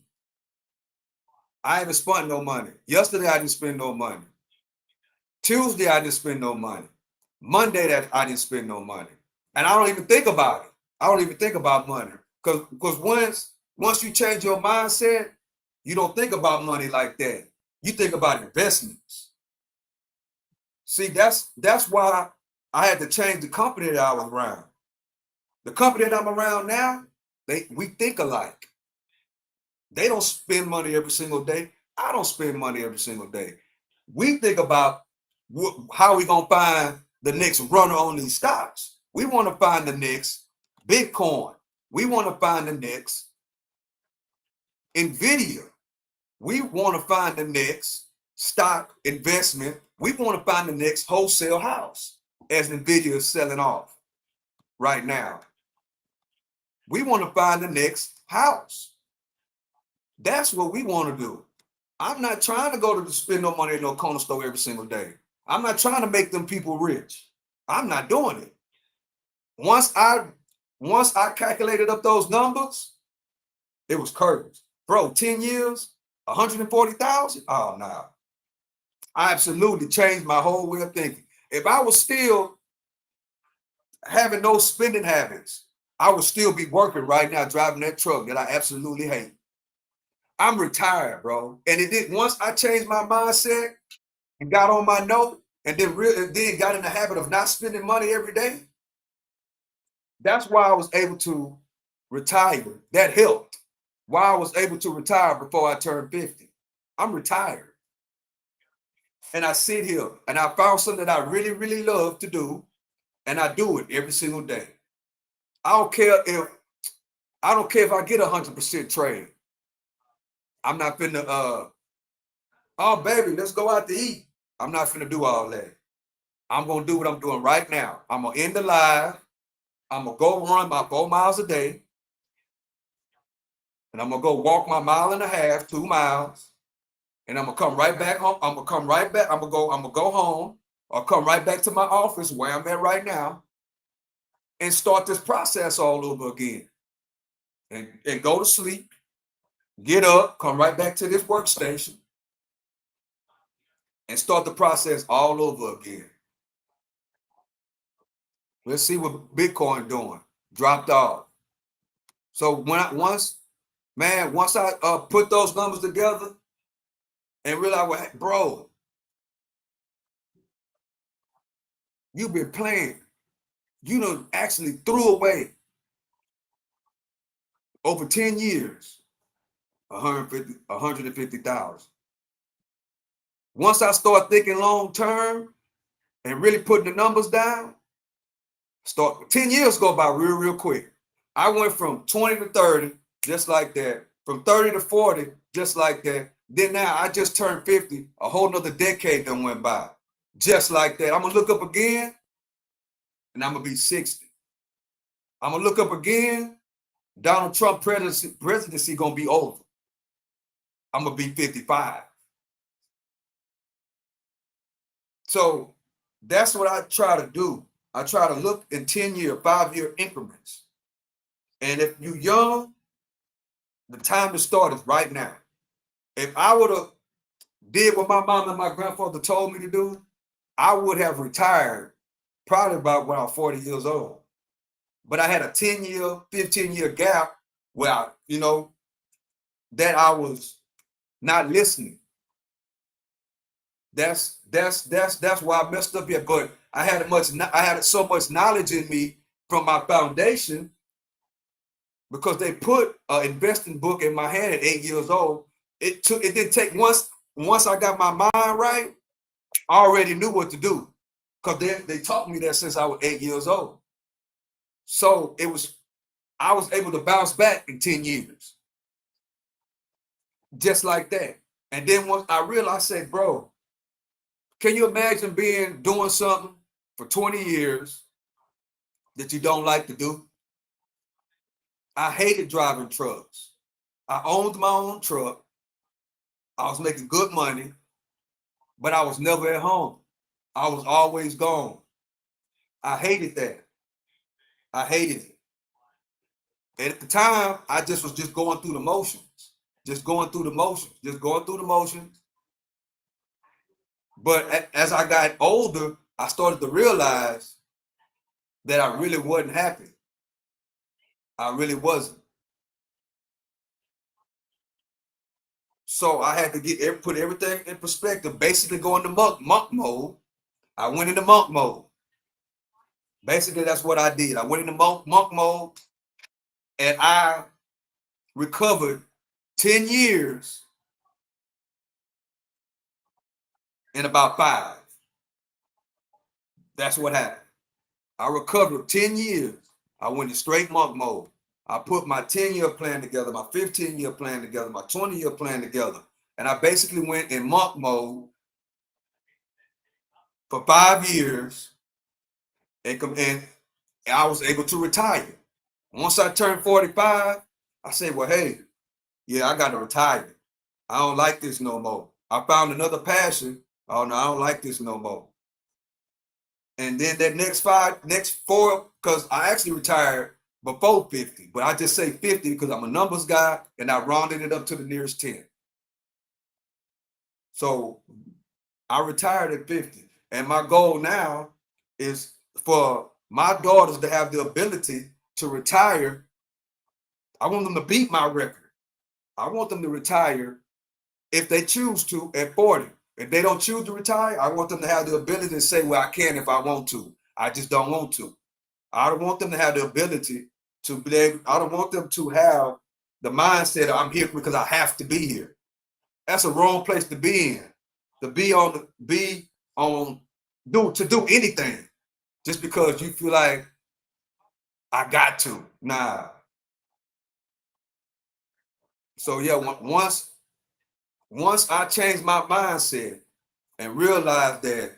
I haven't spent no money. Yesterday I didn't spend no money. Tuesday I didn't spend no money. Monday that I didn't spend no money. And I don't even think about it. I don't even think about money. Because once you change your mindset, you don't think about money like that. You think about investments. See, that's why I had to change the company that I was around. The company that I'm around now, we think alike. They don't spend money every single day. I don't spend money every single day. We think about how we gonna find the next runner on these stocks. We want to find the next Bitcoin. We want to find the next Nvidia. We want to find the next stock investment. We want to find the next wholesale house as Nvidia is selling off right now. We want to find the next house. That's what we want to do. I'm not trying to go to spend no money at no corner store every single day. I'm not trying to make them people rich. I'm not doing it. Once I calculated up those numbers, it was curtains. Bro, 10 years, 140,000? Oh, no. I absolutely changed my whole way of thinking. If I was still having those spending habits, I would still be working right now driving that truck that I absolutely hate. I'm retired, bro. And it did once I changed my mindset and got on my note and then got in the habit of not spending money every day. That's why I was able to retire. That helped. Why I was able to retire before I turned 50. I'm retired. And I sit here and I found something that I really, really love to do. And I do it every single day. I don't care if I get 100% trade. I'm not finna Oh, baby, let's go out to eat. I'm not finna do all that. I'm gonna do what I'm doing right now. I'm gonna end the live. I'm gonna go run my 4 miles a day, and I'm gonna go walk my mile and a half, 2 miles, and I'm gonna come right back home. I'm gonna come right back. I'm gonna go home or come right back to my office where I'm at right now and start this process all over again. And go to sleep, get up, come right back to this workstation, and start the process all over again. Let's see what Bitcoin doing. Dropped off. So once I put those numbers together and realize, well, bro, you've been playing. You know, actually threw away over 10 years, 150,000. Once I start thinking long term and really putting the numbers down, 10 years go by real quick. I went from 20 to 30, just like that. From 30 to 40, just like that. Then now I just turned 50, a whole nother decade done went by. Just like that. I'm gonna look up again and I'm gonna be 60. I'm gonna look up again, Donald Trump presidency gonna be over. I'm gonna be 55. So that's what I try to do. I try to look in 10-year, 5-year increments. And if you're young, the time to start is right now. If I would have did what my mom and my grandfather told me to do, I would have retired probably about when I was 40 years old. But I had a 10-year, 15-year gap where that I was not listening. That's why I messed up here. But I had so much knowledge in me from my foundation because they put an investing book in my hand at 8 years old. It didn't take once I got my mind right, I already knew what to do because they taught me that since I was 8 years old. So I was able to bounce back in 10 years. Just like that. And then once I realized, I said, bro, can you imagine doing something for 20 years that you don't like to do? I hated driving trucks. I owned my own truck. I was making good money, but I was never at home. I was always gone. I hated that. I hated it. And at the time, I was just going through the motions. Just going through the motions. But as I got older, I started to realize that I really wasn't happy. I really wasn't. So I had to put everything in perspective, basically go into monk mode. I went into monk mode. Basically, that's what I did. I went into monk mode and I recovered 10 years in about 5. That's what happened. I recovered 10 years. I went to straight monk mode. I put my 10-year plan together, my 15-year plan together, my 20-year plan together. And I basically went in monk mode for 5 years and I was able to retire. Once I turned 45, I said, well, hey, yeah, I got to retire. I don't like this no more. I found another passion. Oh, no, I don't like this no more. And then that next 4, because I actually retired before 50, but I just say 50 because I'm a numbers guy and I rounded it up to the nearest 10. So I retired at 50. And my goal now is for my daughters to have the ability to retire. I want them to beat my record. I want them to retire if they choose to at 40. If they don't choose to retire, I want them to have the ability to say, well, I can if I want to. I just don't want to. I don't want them to have the ability to be able, I don't want them to have the mindset of I'm here because I have to be here. That's a wrong place to be in. To do anything just because you feel like I got to. Nah. So yeah, once once I changed my mindset and realized that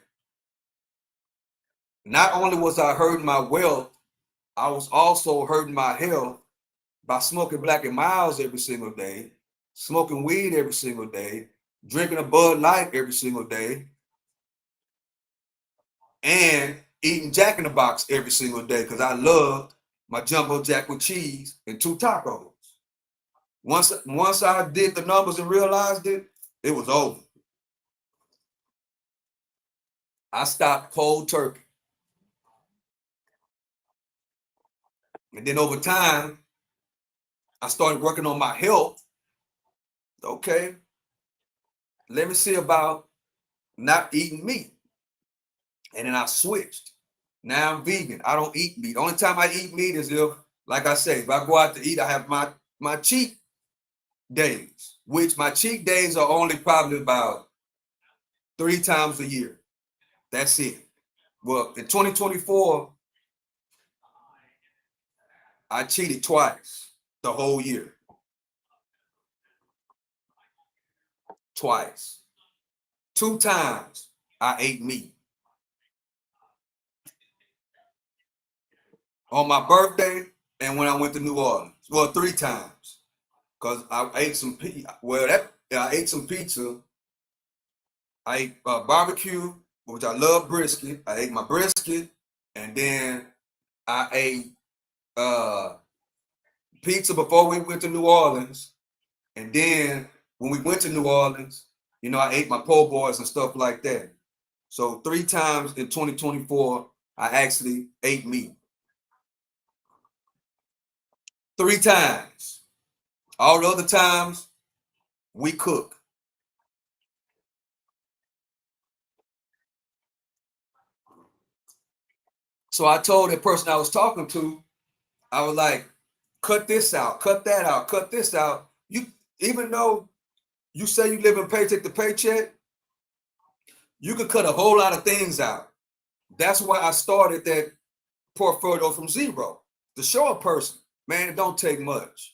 not only was I hurting my wealth, I was also hurting my health by smoking Black and Milds every single day, smoking weed every single day, drinking a Bud Light every single day, and eating Jack in the Box every single day because I loved my jumbo jack with cheese and 2 tacos. Once I did the numbers and realized it, it was over. I stopped cold turkey. And then over time, I started working on my health. Okay, let me see about not eating meat. And then I switched. Now I'm vegan. I don't eat meat. Only time I eat meat is if, like I say, if I go out to eat, I have my cheat days, which my cheat days are only probably about 3 times a year. That's it. Well, in 2024, I cheated twice the whole year. Twice. 2 times I ate meat. On my birthday and when I went to New Orleans. Well, 3 times. Because I ate some pizza. I ate some pizza. I ate barbecue, which I love brisket. I ate my brisket, and then I ate pizza before we went to New Orleans. And then when we went to New Orleans, I ate my po' boys and stuff like that. So 3 times in 2024, I actually ate meat. 3 times. All the other times, we cook. So I told that person I was talking to, I was like, cut this out, cut that out, cut this out. Even though you say you live in paycheck to paycheck, you could cut a whole lot of things out. That's why I started that portfolio from zero to show a person, man, it don't take much.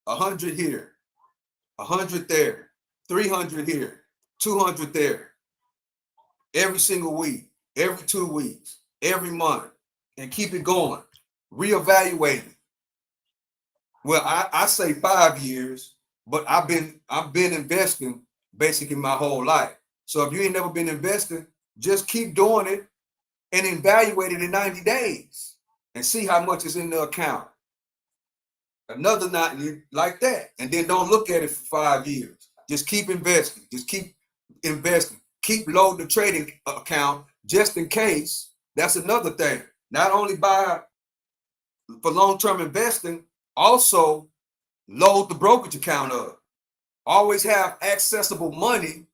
100 here, 100 there, 300 here, 200 there, every single week, every 2 weeks, every month, and keep it going, reevaluating. Well, I say 5 years, but I've been investing basically my whole life. So if you ain't never been investing, just keep doing it and evaluate it in 90 days and see how much is in the account. Another 90 like that. And then don't look at it for 5 years. Just keep investing. Just keep investing. Keep loading the trading account just in case. That's another thing. Not only buy for long-term investing, also load the brokerage account up. Always have accessible money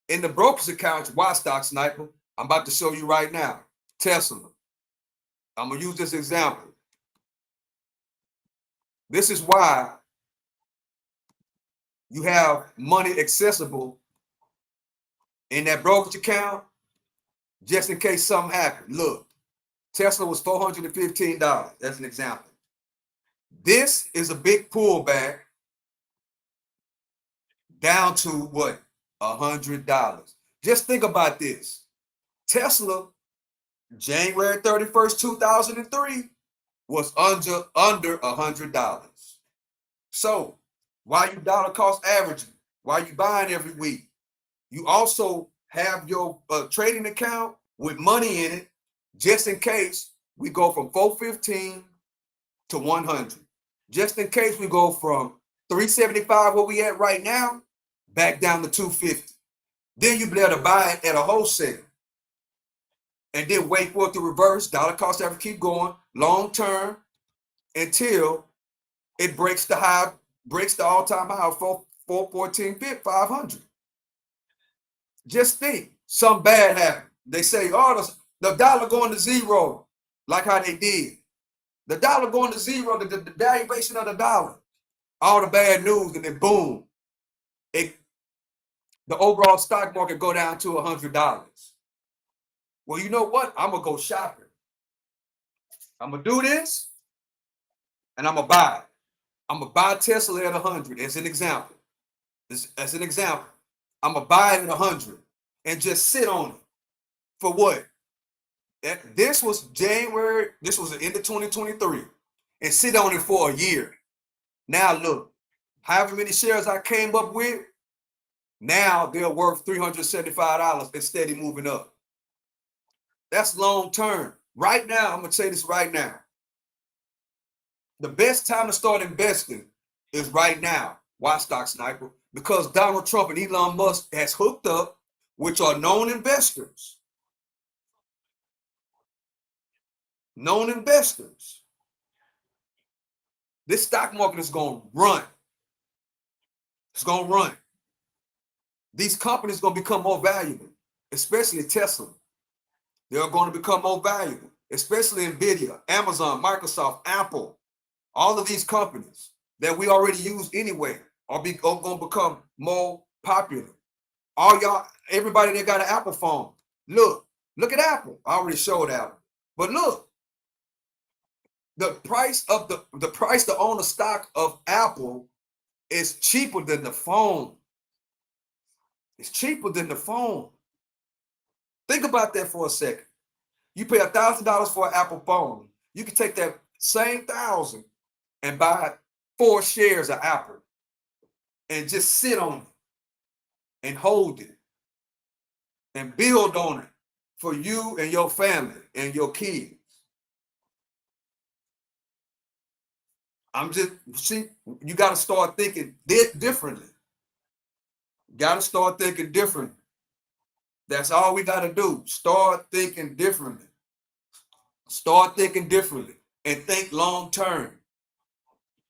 in the brokerage account. Why, Stock Sniper? I'm about to show you right now. Tesla. I'm going to use this example. This is why you have money accessible in that brokerage account just in case something happened. Look, Tesla was $415. That's an example. This is a big pullback down to what? $100. Just think about this. Tesla, January 31st, 2003, was under $100. So why you dollar cost averaging? Why you buying every week? You also have your trading account with money in it, just in case we go from 415 to 100. Just in case we go from 375 where we at right now, back down to 250. Then you be able to buy it at a wholesale. And then wait for it to reverse, dollar cost average, keep going, long term, until it breaks the all-time high of 414, 500. Just think, something bad happened. They say, oh, the dollar going to zero, like how they did. The dollar going to zero, the valuation of the dollar, all the bad news, and then boom, the overall stock market go down to $100. Well, you know what? I'm going to go shopping. I'm going to do this, and I'm going to buy it. I'm going to buy Tesla at 100 as an example. As an example. I'm gonna buy it at 100 and just sit on it for what? This was January. This was the end of 2023, and sit on it for a year. Now look, however many shares I came up with, now they're worth $375 and steady moving up. That's long term. Right now, I'm gonna say this right now. The best time to start investing is right now. Why, Stock Sniper? Because Donald Trump and Elon Musk has hooked up, which are known investors. Known investors. This stock market is going to run. It's going to run. These companies are going to become more valuable, especially Tesla. They're going to become more valuable, especially Nvidia, Amazon, Microsoft, Apple. All of these companies that we already use anyway are going to become more popular. All y'all, everybody that got an Apple phone, look at Apple. I already showed Apple, but look, the price to own a stock of Apple is cheaper than the phone. It's cheaper than the phone. Think about that for a second. You pay $1,000 for an Apple phone. You can take that same 1,000 and buy 4 shares of Apple and just sit on it and hold it and build on it for you and your family and your kids. You got to start thinking differently. Got to start thinking differently. That's all we got to do. Start thinking differently. Start thinking differently and think long term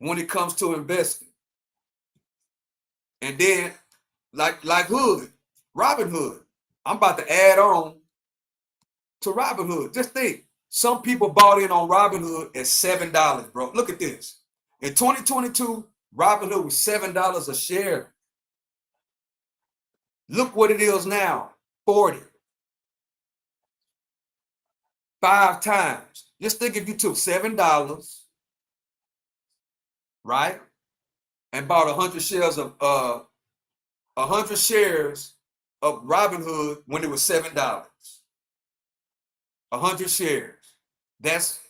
when it comes to investing. And then, like Hood, Robinhood. I'm about to add on to Robinhood. Just think, some people bought in on Robinhood at $7, bro. Look at this. In 2022, Robinhood was $7 a share. Look what it is now, 40. 5 times. Just think if you took $7, right, and bought 100 shares of 100 shares of Robinhood when it was $7. 100 shares. That's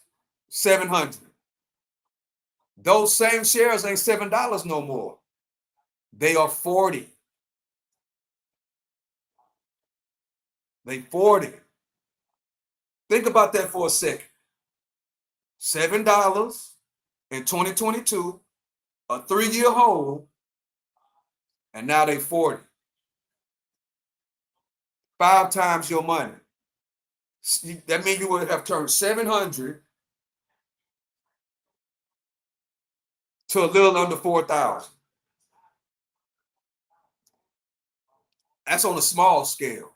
700. Those same shares ain't $7 no more. They are 40. They 40. Think about that for a second. $7 in 2022, a 3-year hold, and now they 40. 5 times your money. That means you would have turned 700 to a little under 4,000. That's on a small scale.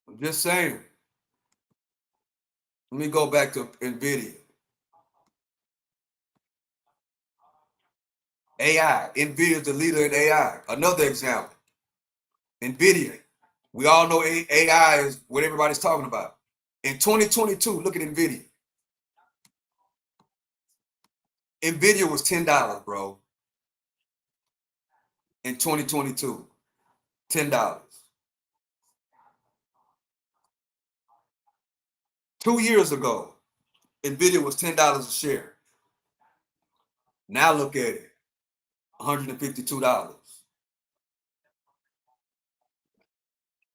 I'm just saying. Let me go back to Nvidia. AI. Nvidia is the leader in AI. Another example. Nvidia. We all know AI is what everybody's talking about. In 2022, look at Nvidia. Nvidia was $10, bro. In 2022, $10. 2 years ago, Nvidia was $10 a share. Now look at it, $152.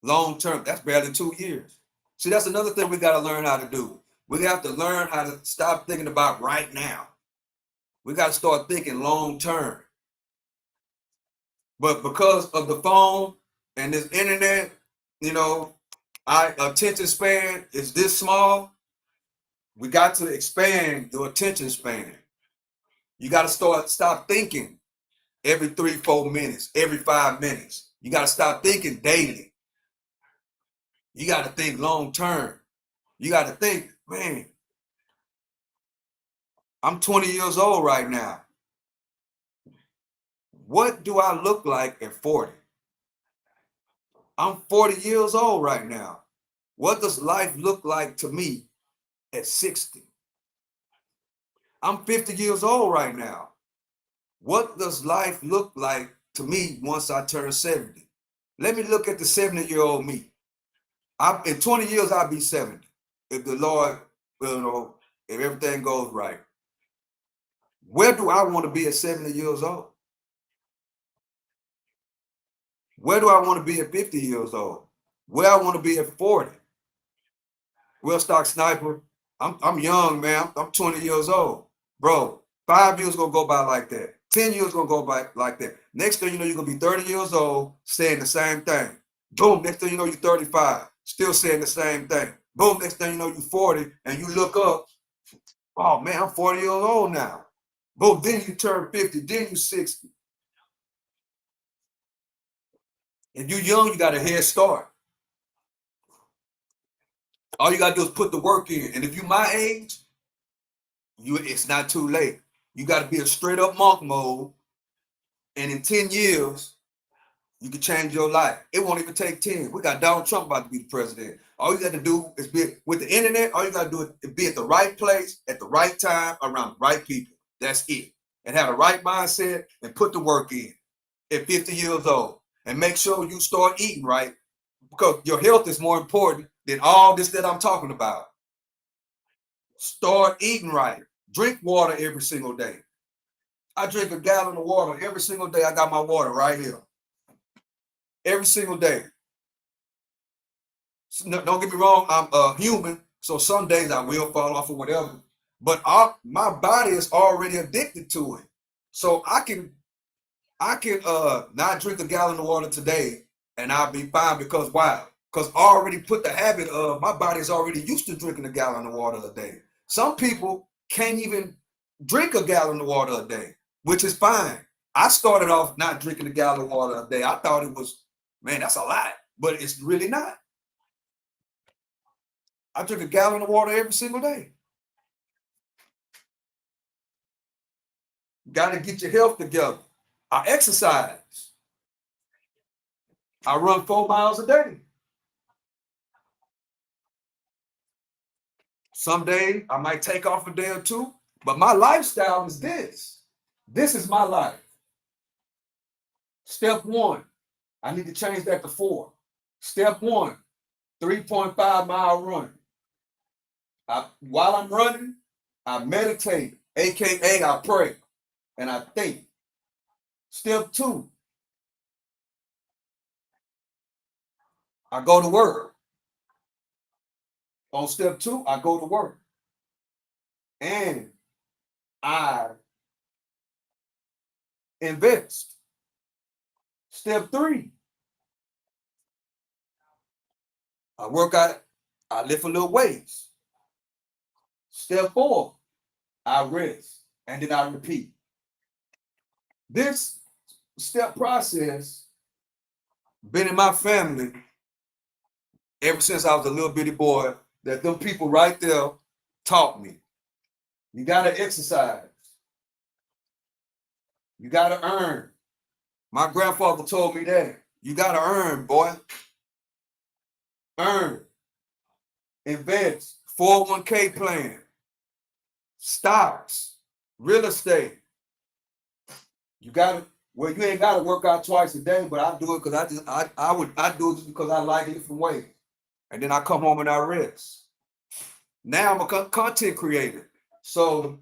Long term, that's barely 2 years. See, that's another thing we got to learn how to do. We have to learn how to stop thinking about right now. We got to start thinking long term. But because of the phone and this internet, our attention span is this small. We got to expand your attention span. You got to stop thinking every 3-4 minutes, every 5 minutes. You got to stop thinking daily. You got to think long term. You got to think, man, I'm 20 years old right now. What do I look like at 40? I'm 40 years old right now. What does life look like to me at 60? I'm 50 years old right now. What does life look like to me once I turn 70? Let me look at the 70-year-old me. In 20 years, I'll be 70. If the Lord, if everything goes right. Where do I want to be at 70 years old? Where do I want to be at 50 years old? Where I want to be at 40? Well, Stock Sniper, I'm young, man. I'm 20 years old. Bro, 5 years gonna go by like that. 10 years gonna go by like that. Next thing you know, you're gonna be 30 years old saying the same thing. Boom, next thing you know, you're 35, still saying the same thing. Boom, next thing you know, you're 40, and you look up, oh man, I'm 40 years old now. Boom, then you turn 50, then you 60. If you're young, you got a head start. All you gotta do is put the work in. And if you're my age, it's not too late. You got to be a straight up monk mode, and in 10 years, you can change your life. It won't even take 10. We got Donald Trump about to be the president. All you got to do is be with the internet. All you got to do is be at the right place at the right time around the right people. That's it. And have the right mindset and put the work in at 50 years old. And make sure you start eating right, because your health is more important than all this that I'm talking about. Start eating right. Drink water every single day. I drink a gallon of water every single day. I got my water right here. Every single day. Don't get me wrong, I'm a human, so some days I will fall off or whatever. But my body is already addicted to it. So I can not drink a gallon of water today and I'll be fine, because why? Because I already put the habit of, my body is already used to drinking a gallon of water a day. Some people can't even drink a gallon of water a day, which is fine. I started off not drinking a gallon of water a day. I thought it was, man, that's a lot, but it's really not. I drink a gallon of water every single day. Got to get your health together. I exercise. I run 4 miles a day. Some days I might take off a day or two, but my lifestyle is this. This is my life. Step one, I need to change that to 4. Step one, 3.5-mile run. While I'm running, I meditate, aka I pray, and I think. Step 2, I go to work. On step 2, I go to work. And I invest. Step 3, I work out, I lift a little weights. Step 4, I rest, and then I repeat. This step process been in my family ever since I was a little bitty boy, that them people right there taught me. You gotta exercise. You gotta earn. My grandfather told me that. You gotta earn, boy. Earn. Invest. 401k plan. Stocks. Real estate. You gotta, well, you ain't gotta work out twice a day, but I do it because I do it just because I like it different ways. And then I come home and I rest. Now I'm a content creator. So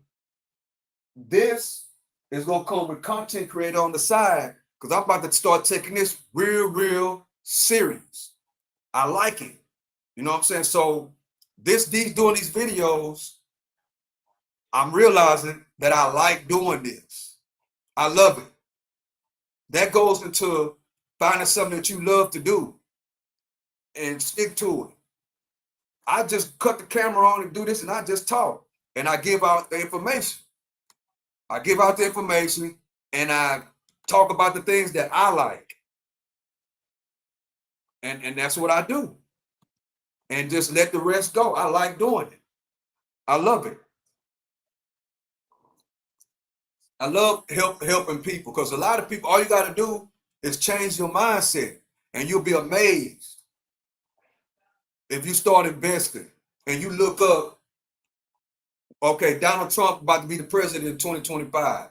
this is gonna come with content creator on the side, because I'm about to start taking this real serious. I like it. You know what I'm saying? So these doing these videos, I'm realizing that I like doing this. I love it. That goes into finding something that you love to do and stick to it. I just cut the camera on and do this, and I just talk, and I give out the information. I give out the information, and I talk about the things that I like. And that's what I do. And just let the rest go. I like doing it. I love it. I love helping people, because a lot of people, all you got to do is change your mindset, and you'll be amazed if you start investing and you look up Okay, Donald Trump about to be the president in 2025.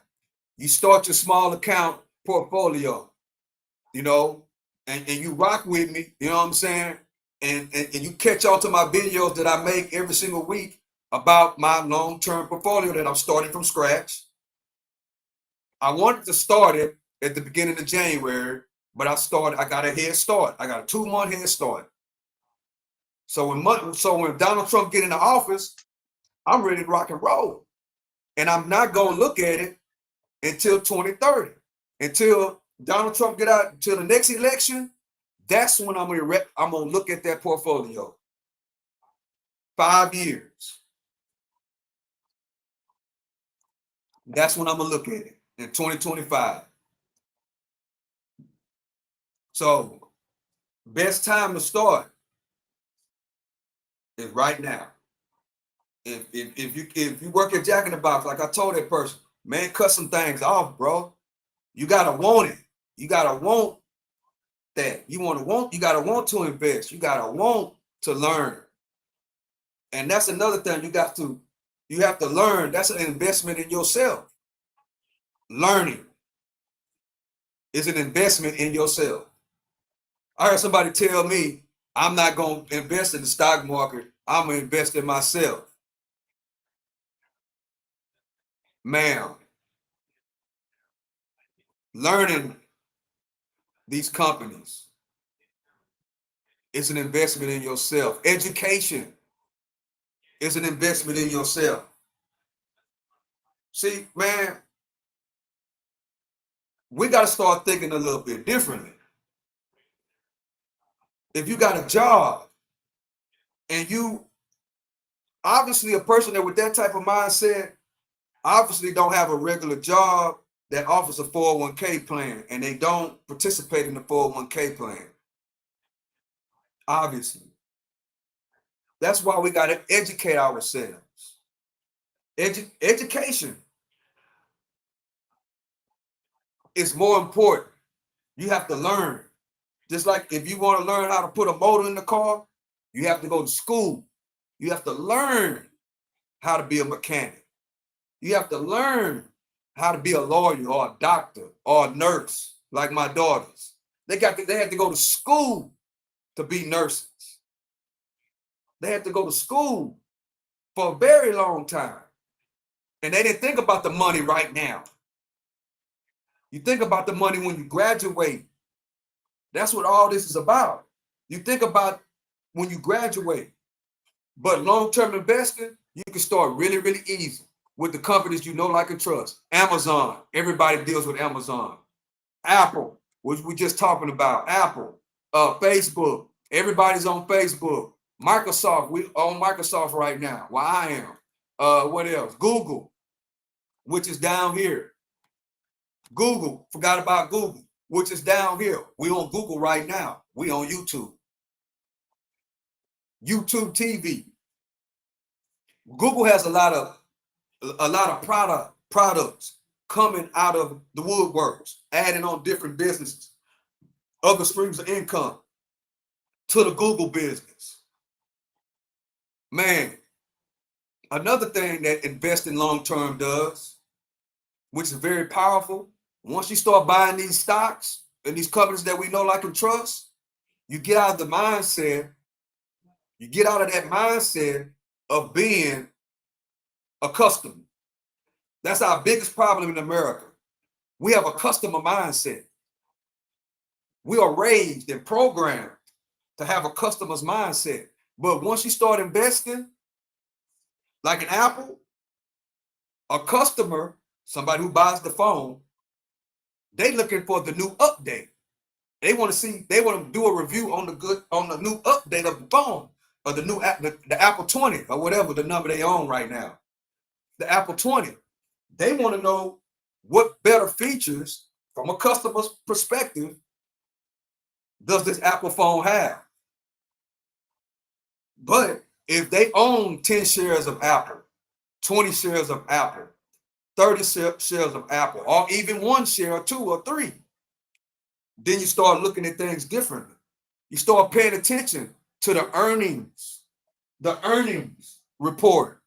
You start your small account portfolio, you know, and you rock with me, you know what I'm saying? And you catch on to my videos that I make every single week about my long-term portfolio that I'm starting from scratch. I wanted to start it at the beginning of January, but I got a head start. I got a 2-month head start. So when Donald Trump get into office, I'm ready to rock and roll. And I'm not gonna look at it until 2030. Until Donald Trump get out until the next election, that's when I'm gonna look at that portfolio. 5 years. That's when I'm gonna look at it in 2025. So best time to start is right now. If you work at Jack in the Box, like I told that person, man, cut some things off, bro. You gotta want it. You gotta want that. You gotta want to invest. You gotta want to learn. And that's another thing you have to learn. That's an investment in yourself. Learning is an investment in yourself. I heard somebody tell me I'm not gonna invest in the stock market, I'm gonna invest in myself. Ma'am, learning these companies is an investment in yourself. Education is an investment in yourself. See, man, we got to start thinking a little bit differently. If you got a job and you obviously a person that with that type of mindset obviously don't have a regular job that offers a 401k plan and they don't participate in the 401k plan. Obviously. That's why we got to educate ourselves. Education is more important. You have to learn. Just like if you want to learn how to put a motor in the car, you have to go to school. You have to learn how to be a mechanic. You have to learn how to be a lawyer or a doctor or a nurse, like my daughters. They had to go to school to be nurses. They had to go to school for a very long time. And they didn't think about the money right now. You think about the money when you graduate. That's what all this is about. You think about when you graduate. But long-term investing, you can start really, really easy with the companies you know, like, and trust. Amazon, everybody deals with Amazon. Apple, which we just talking about. Apple, Facebook, everybody's on Facebook. Microsoft, we on Microsoft right now. Well, I am. What else? Google, which is down here. Google, forgot about Google, which is down here. We on Google right now. We on YouTube. YouTube TV. Google has a lot of products coming out of the woodworks, adding on different businesses, other streams of income to the Google business. Man, another thing that investing long-term does, which is very powerful, once you start buying these stocks and these companies that we know, like, and trust, you get out of the mindset, you get out of that mindset of being a customer. That's our biggest problem in America. We have a customer mindset. We are raised and programmed to have a customer's mindset. But once you start investing, like an Apple, a customer, somebody who buys the phone, they looking for the new update. They want to do a review on the new update of the phone, or the Apple 20, or whatever the number they own right now. The Apple 20. They want to know what better features from a customer's perspective does this Apple phone have. But if they own 10 shares of Apple, 20 shares of Apple, 30 shares of Apple, or even 1 share or 2 or 3, then you start looking at things differently. You start paying attention to the earnings report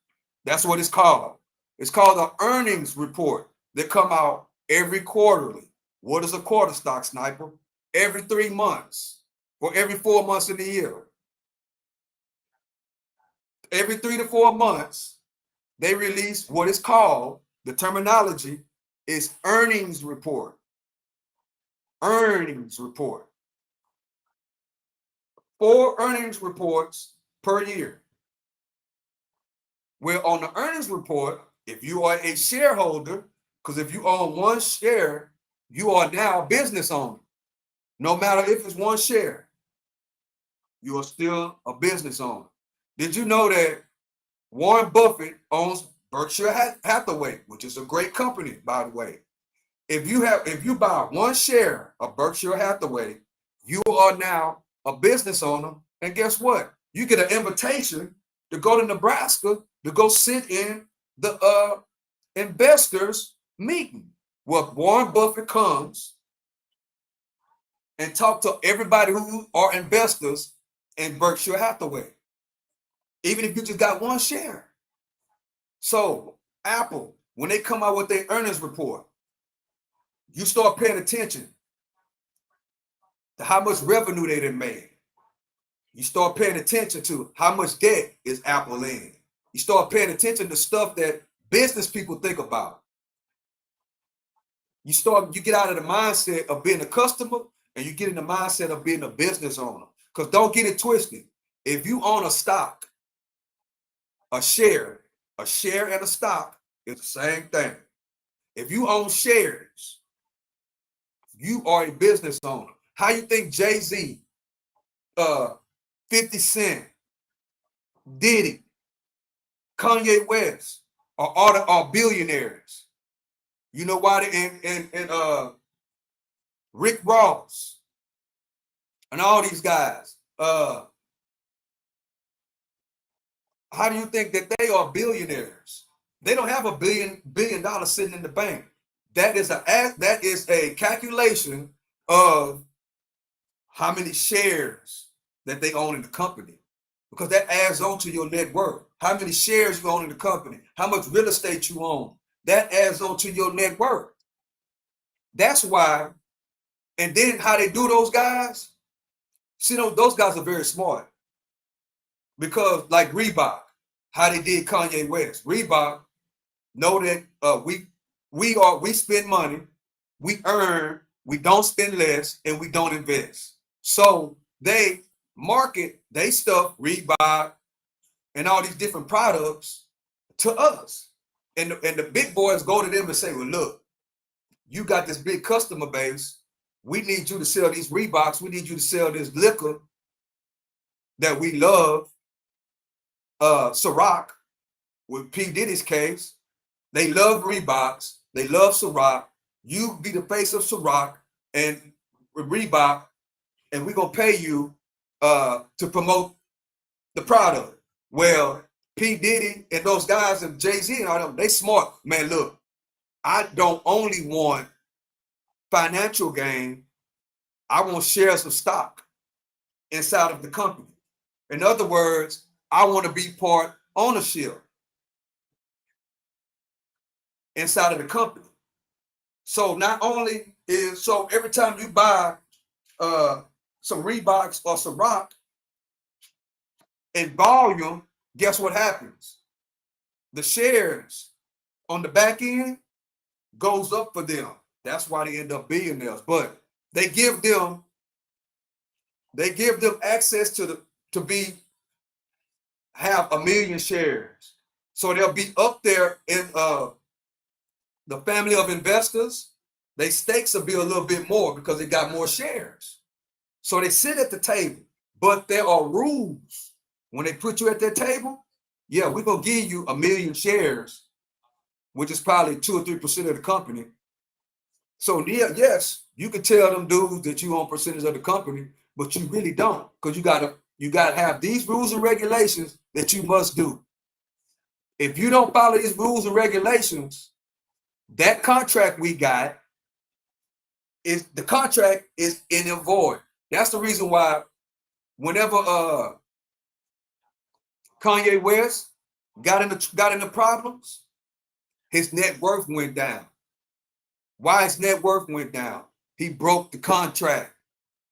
That's what it's called. It's called an earnings report that come out every quarterly. What is a quarter, Stock Sniper? Every 3 months or every 4 months in the year. Every 3 to 4 months, they release what is called, the terminology is earnings report. Earnings report. 4 earnings reports per year. Where on the earnings report, if you are a shareholder, because if you own 1 share, you are now a business owner. No matter if it's 1 share, you are still a business owner. Did you know that Warren Buffett owns Berkshire Hathaway, which is a great company, by the way. If you buy 1 share of Berkshire Hathaway, you are now a business owner. And guess what? You get an invitation to go to Nebraska to go sit in the investors meeting. Well, Warren Buffett comes and talk to everybody who are investors in Berkshire Hathaway, even if you just got 1 share. So Apple, when they come out with their earnings report, you start paying attention to how much revenue they done made. You start paying attention to how much debt is Apple in. You start paying attention to stuff that business people think about. You get out of the mindset of being a customer and you get in the mindset of being a business owner. Because don't get it twisted. If you own a stock, a share and a stock is the same thing. If you own shares, you are a business owner. How you think Jay-Z, 50 Cent, Diddy, Kanye West are billionaires? You know why and Rick Ross and all these guys. How do you think that they are billionaires? They don't have $1 billion sitting in the bank. That is a calculation of how many shares that they own in the company, because that adds on to your net worth. How many shares you own in the company, how much real estate you own, that adds on to your net worth. That's why. And then how they do those guys, see, those guys are very smart, because like Reebok, how they did Kanye West. Reebok know that we spend money, we earn, we don't spend less, and we don't invest. So they market they stuff, Reebok and all these different products, to us. And the big boys go to them and say, well, look, you got this big customer base. We need you to sell these Reeboks. We need you to sell this liquor that we love, Ciroc, with P. Diddy's case. They love Reeboks. They love Ciroc. You be the face of Ciroc and Reebok, and we're going to pay you to promote the product. Well, P. Diddy and those guys and Jay-Z and all them, they smart. Man, look, I don't only want financial gain, I want shares of stock inside of the company. In other words, I want to be part ownership inside of the company. So not only so every time you buy some Reeboks or Ciroc in volume, guess what happens? The shares on the back end goes up for them. That's why they end up billionaires. But they give them access to have 1 million shares. So they'll be up there in the family of investors. Their stakes will be a little bit more because they got more shares. So they sit at the table, but there are rules. When they put you at that table, yeah, we're going to give you 1 million shares, which is probably 2 or 3% of the company. So yeah, yes, you can tell them dudes that you own percentage of the company, but you really don't, because you gotta have these rules and regulations that you must do. If you don't follow these rules and regulations, that contract we got is in and void. That's the reason why whenever Kanye West got into problems, his net worth went down. Why his net worth went down? He broke the contract.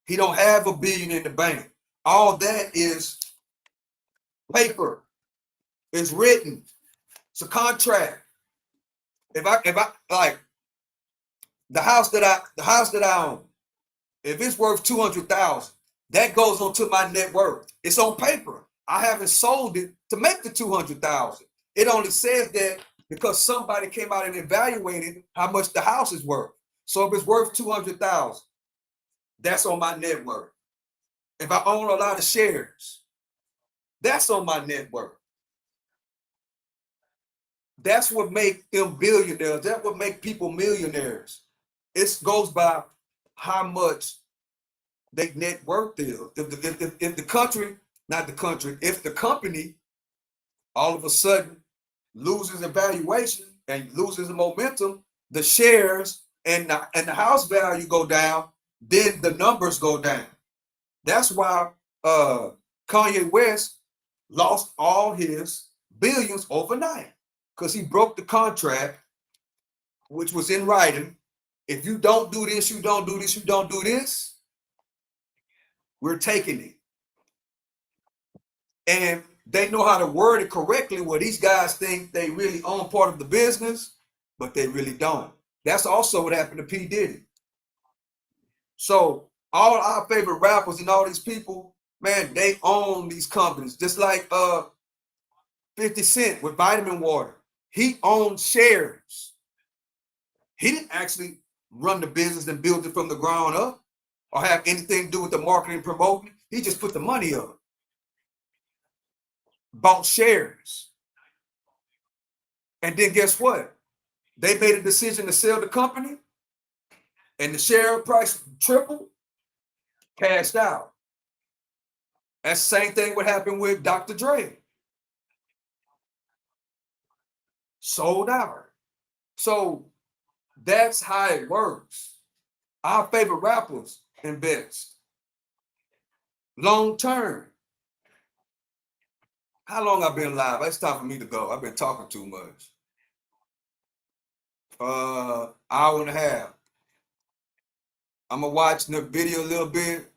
He don't have $1 billion in the bank. All that is paper. It's written. It's a contract. If I like the house that I own, if it's worth 200,000, that goes onto my net worth. It's on paper. I haven't sold it to make the 200,000. It only says that because somebody came out and evaluated how much the house is worth. So if it's worth 200,000, that's on my net worth. If I own a lot of shares, that's on my net worth. That's what make them billionaires. That's what make people millionaires. It goes by how much their net worth is. If the country, not the country, if the company all of a sudden loses evaluation and loses momentum, the shares and the house value go down, then the numbers go down. That's why Kanye West lost all his billions overnight, because he broke the contract, which was in writing. If you don't do this, you don't do this, you don't do this, we're taking it. And they know how to word it correctly where these guys think they really own part of the business, but they really don't. That's also what happened to P. Diddy. So all our favorite rappers and all these people, man, they own these companies. Just like 50 Cent with Vitamin Water. He owned shares. He didn't actually run the business and build it from the ground up or have anything to do with the marketing and promoting. He just put the money up. Bought shares. And then guess what? They made a decision to sell the company and the share price tripled, cashed out. That's the same thing what happened with Dr. Dre. Sold out. So that's how it works. Our favorite rappers invest long term. How long I've been live? It's time for me to go. I've been talking too much. Hour and a half. I'm gonna watch the video a little bit,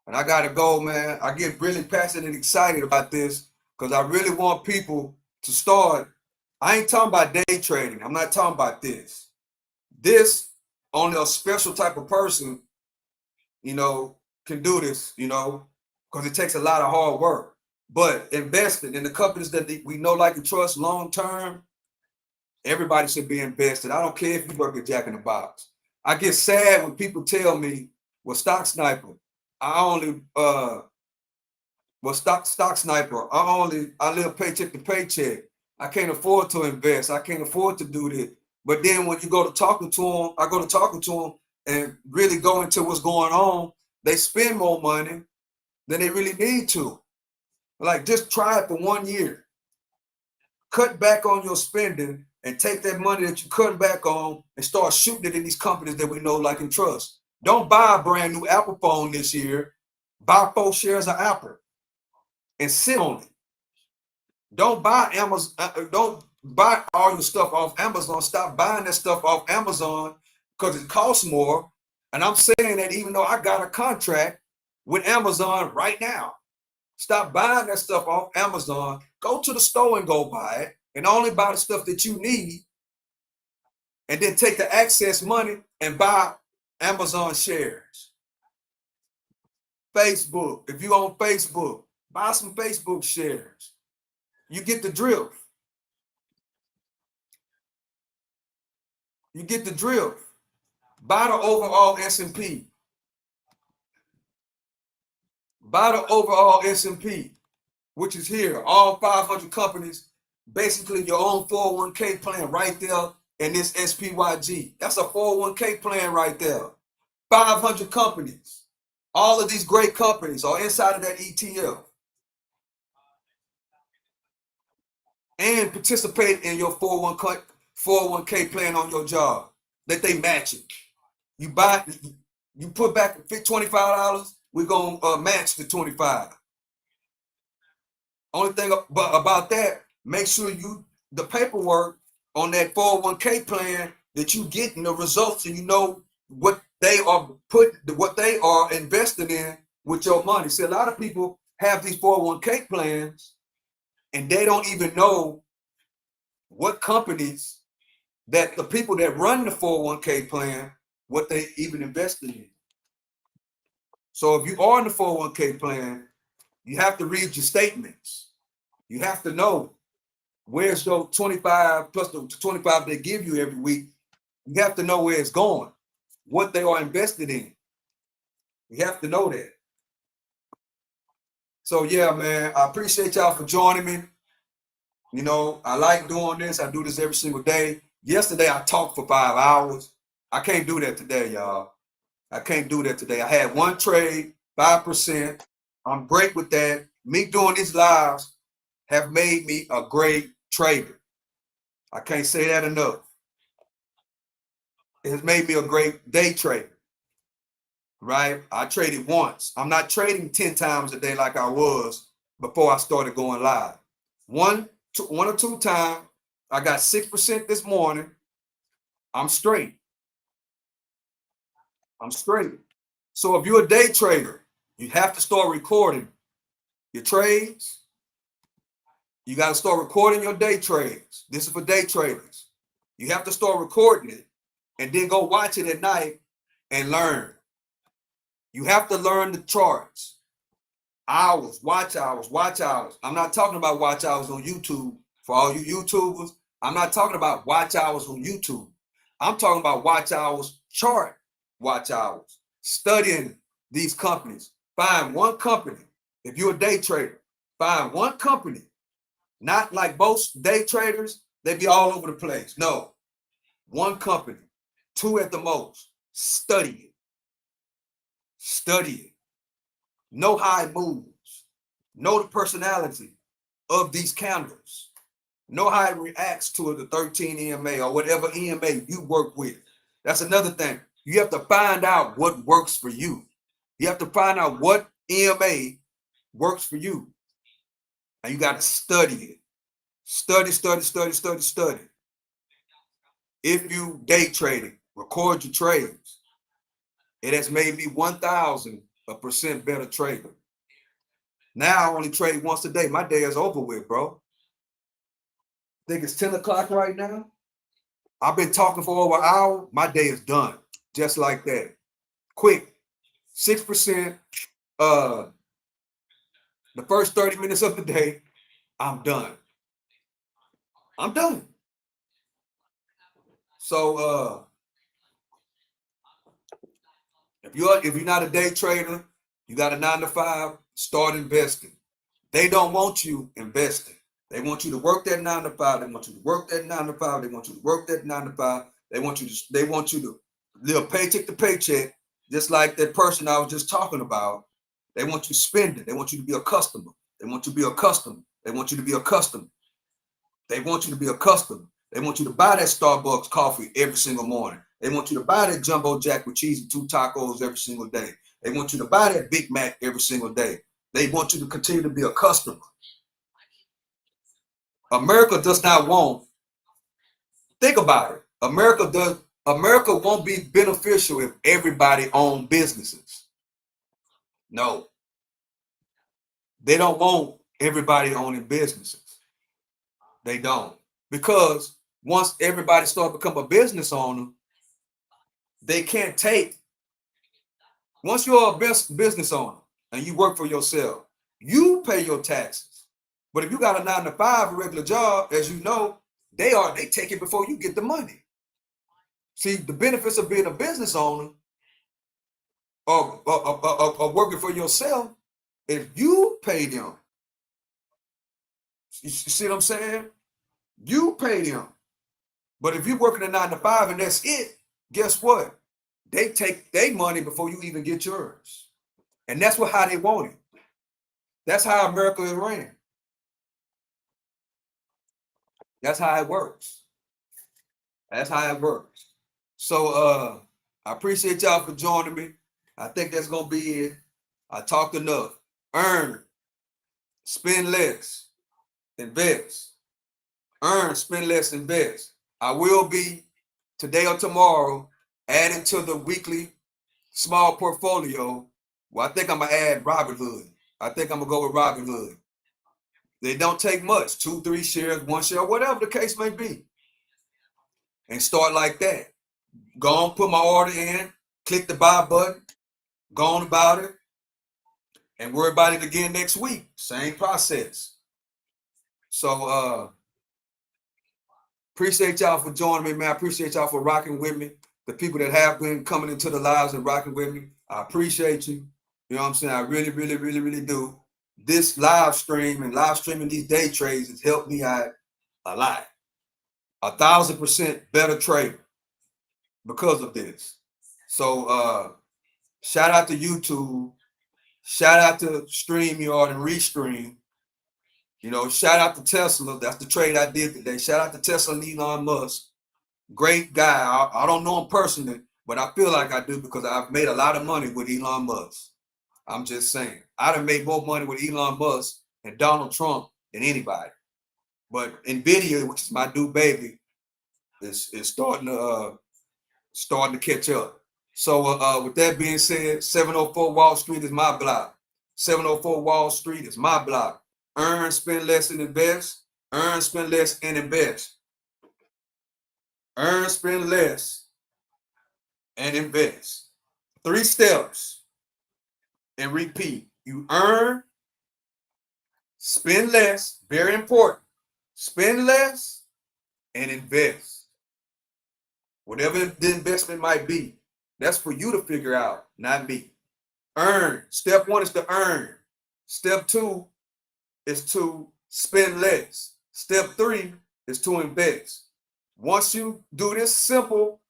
and I gotta go, man. I get really passionate and excited about this because I really want people to start. I ain't talking about day trading. I'm not talking about this. This only a special type of person, can do this, because it takes a lot of hard work. But investing in the companies that we know, like, and trust long term, everybody should be invested. I don't care if you work at Jack in the Box. I get sad when people tell me, well, Stock Sniper, I live paycheck to paycheck. I can't afford to invest. I can't afford to do this. But then when you go to talking to them, and really go into what's going on, they spend more money than they really need to. Like, just try it for 1 year. Cut back on your spending and take that money that you cut back on and start shooting it in these companies that we know, like, and trust. Don't buy a brand new Apple phone this year. Buy 4 shares of Apple and sit on it. Don't buy Amazon. Don't buy all your stuff off Amazon. Stop buying that stuff off Amazon because it costs more. And I'm saying that even though I got a contract with Amazon right now. Stop buying that stuff off Amazon. Go to the store and go buy it, and only buy the stuff that you need. And then take the excess money and buy Amazon shares. Facebook. If you own Facebook, buy some Facebook shares. You get the drift. You get the drift. Buy the overall S&P. Buy the overall S&P, which is here. All 500 companies, basically your own 401k plan right there in this SPYG. That's a 401k plan right there. 500 companies. All of these great companies are inside of that ETF. And participate in your 401k plan on your job that they match it. You put back $25, we're going to match the 25. Only thing about that, make sure the paperwork on that 401k plan that you getting the results and you know what they are investing in with your money. See, a lot of people have these 401k plans and they don't even know what companies that the people that run the 401k plan, what they even invested in. So if you are in the 401k plan, you have to read your statements. You have to know where's your 25 plus the 25 they give you every week. You have to know where it's going, what they are invested in. You have to know that. So yeah, man, I appreciate y'all for joining me. You know, I like doing this. I do this every single day. Yesterday I talked for 5 hours. I can't do that today, y'all. I can't do that today. I had one trade, 5%. I'm great with that. Me doing these lives have made me a great trader. I can't say that enough. It has made me a great day trader, right? I traded once. I'm not trading 10 times a day like I was before I started going live. One or two times, I got 6% this morning. I'm straight. I'm straight. So if you're a day trader, you have to start recording your trades. You got to start recording your day trades. This is for day traders. You have to start recording it and then go watch it at night and learn. You have to learn the charts. Hours, watch hours, watch hours. I'm not talking about watch hours on YouTube for all you YouTubers. I'm not talking about watch hours on YouTube. I'm talking about watch hours, chart watch hours, studying these companies. Find one company. If you're a day trader, find one company. Not like most day traders, they be all over the place. No, one company, two at the most. Study it. Study it. Know how it moves. Know the personality of these candles. Know how it reacts to the 13 EMA or whatever EMA you work with. That's another thing. You have to find out what works for you. You have to find out what EMA works for you. And you got to study it. Study, study, study, study, study. If you day trading, record your trades. It has made me 1,000% better trader. Now I only trade once a day. My day is over with, bro. I think it's 10 o'clock right now. I've been talking for over an hour. My day is done. Just like that. Quick. 6%. The first 30 minutes of the day, I'm done. I'm done. So if you're not a day trader, you got a 9 to 5, start investing. They don't want you investing. They want you to work that 9 to 5. They want you to work that 9 to 5. They want you to work that 9 to 5. They want you to live paycheck to paycheck, just like that person I was just talking about. They want you spending. They want you to be a customer. They want you to be a customer. They want you to be a customer. They want you to be a customer. They want you to buy that Starbucks coffee every single morning. They want you to buy that Jumbo Jack with cheese and 2 tacos every single day. They want you to buy that Big Mac every single day. They want you to continue to be a customer. America does not want. Think about it. America won't be beneficial if everybody owns businesses. No. They don't want everybody owning businesses. They don't. Because once everybody starts to become a business owner, they can't take. Once you're a business owner and you work for yourself, you pay your taxes. But if you got a 9 to 5, a regular job, as you know, they take it before you get the money. See, the benefits of being a business owner or working for yourself, if you pay them, you see what I'm saying? You pay them. But if you're working a 9 to 5 and that's it, guess what? They take their money before you even get yours. And that's how they want it. That's how America is ran. That's how it works. That's how it works. So I appreciate y'all for joining me. I think that's gonna be it. I talked enough. Earn, spend less, invest. Earn, spend less, invest. I will be today or tomorrow adding to the weekly small portfolio. Well, I think I'm gonna add Robinhood. I think I'm gonna go with Robinhood. They don't take much, 2, 3 shares, 1 share, whatever the case may be, and start like that. Go on, put my order in, click the buy button, go on about it, and worry about it again next week. Same process. So appreciate y'all for joining me, man. I appreciate y'all for rocking with me. The people that have been coming into the lives and rocking with me, I appreciate you. You know what I'm saying? I really, really, really, really do. This live stream and live streaming these day trades has helped me out a lot. 1,000% better trader because of this. So shout out to YouTube. Shout out to StreamYard and Restream. You know, shout out to Tesla. That's the trade I did today. Shout out to Tesla and Elon Musk. Great guy. I don't know him personally, but I feel like I do because I've made a lot of money with Elon Musk. I'm just saying. I'd have made more money with Elon Musk and Donald Trump than anybody. But Nvidia, which is my new baby, is starting to catch up. So with that being said, 704 Wall Street is my block. 704 Wall Street is my block. Earn, spend less, and invest. Earn, spend less, and invest. Earn, spend less, and invest. 3 steps and repeat. You earn, spend less, very important. Spend less and invest. Whatever the investment might be, that's for you to figure out, not me. Earn. Step 1 is to earn. Step 2 is to spend less. Step 3 is to invest. Once you do this simple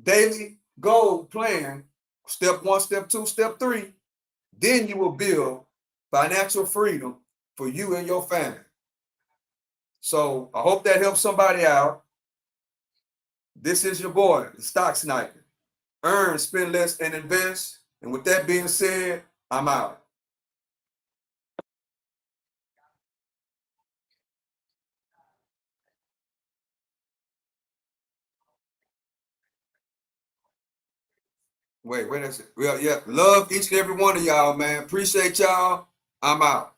daily goal plan, step 1, step 2, step 3, then you will build financial freedom for you and your family. So I hope that helps somebody out. This is your boy, the Stock Sniper. Earn, spend less, and invest. And with that being said, I'm out. Wait, that's it. Well, yeah, love each and every one of y'all, man. Appreciate y'all. I'm out.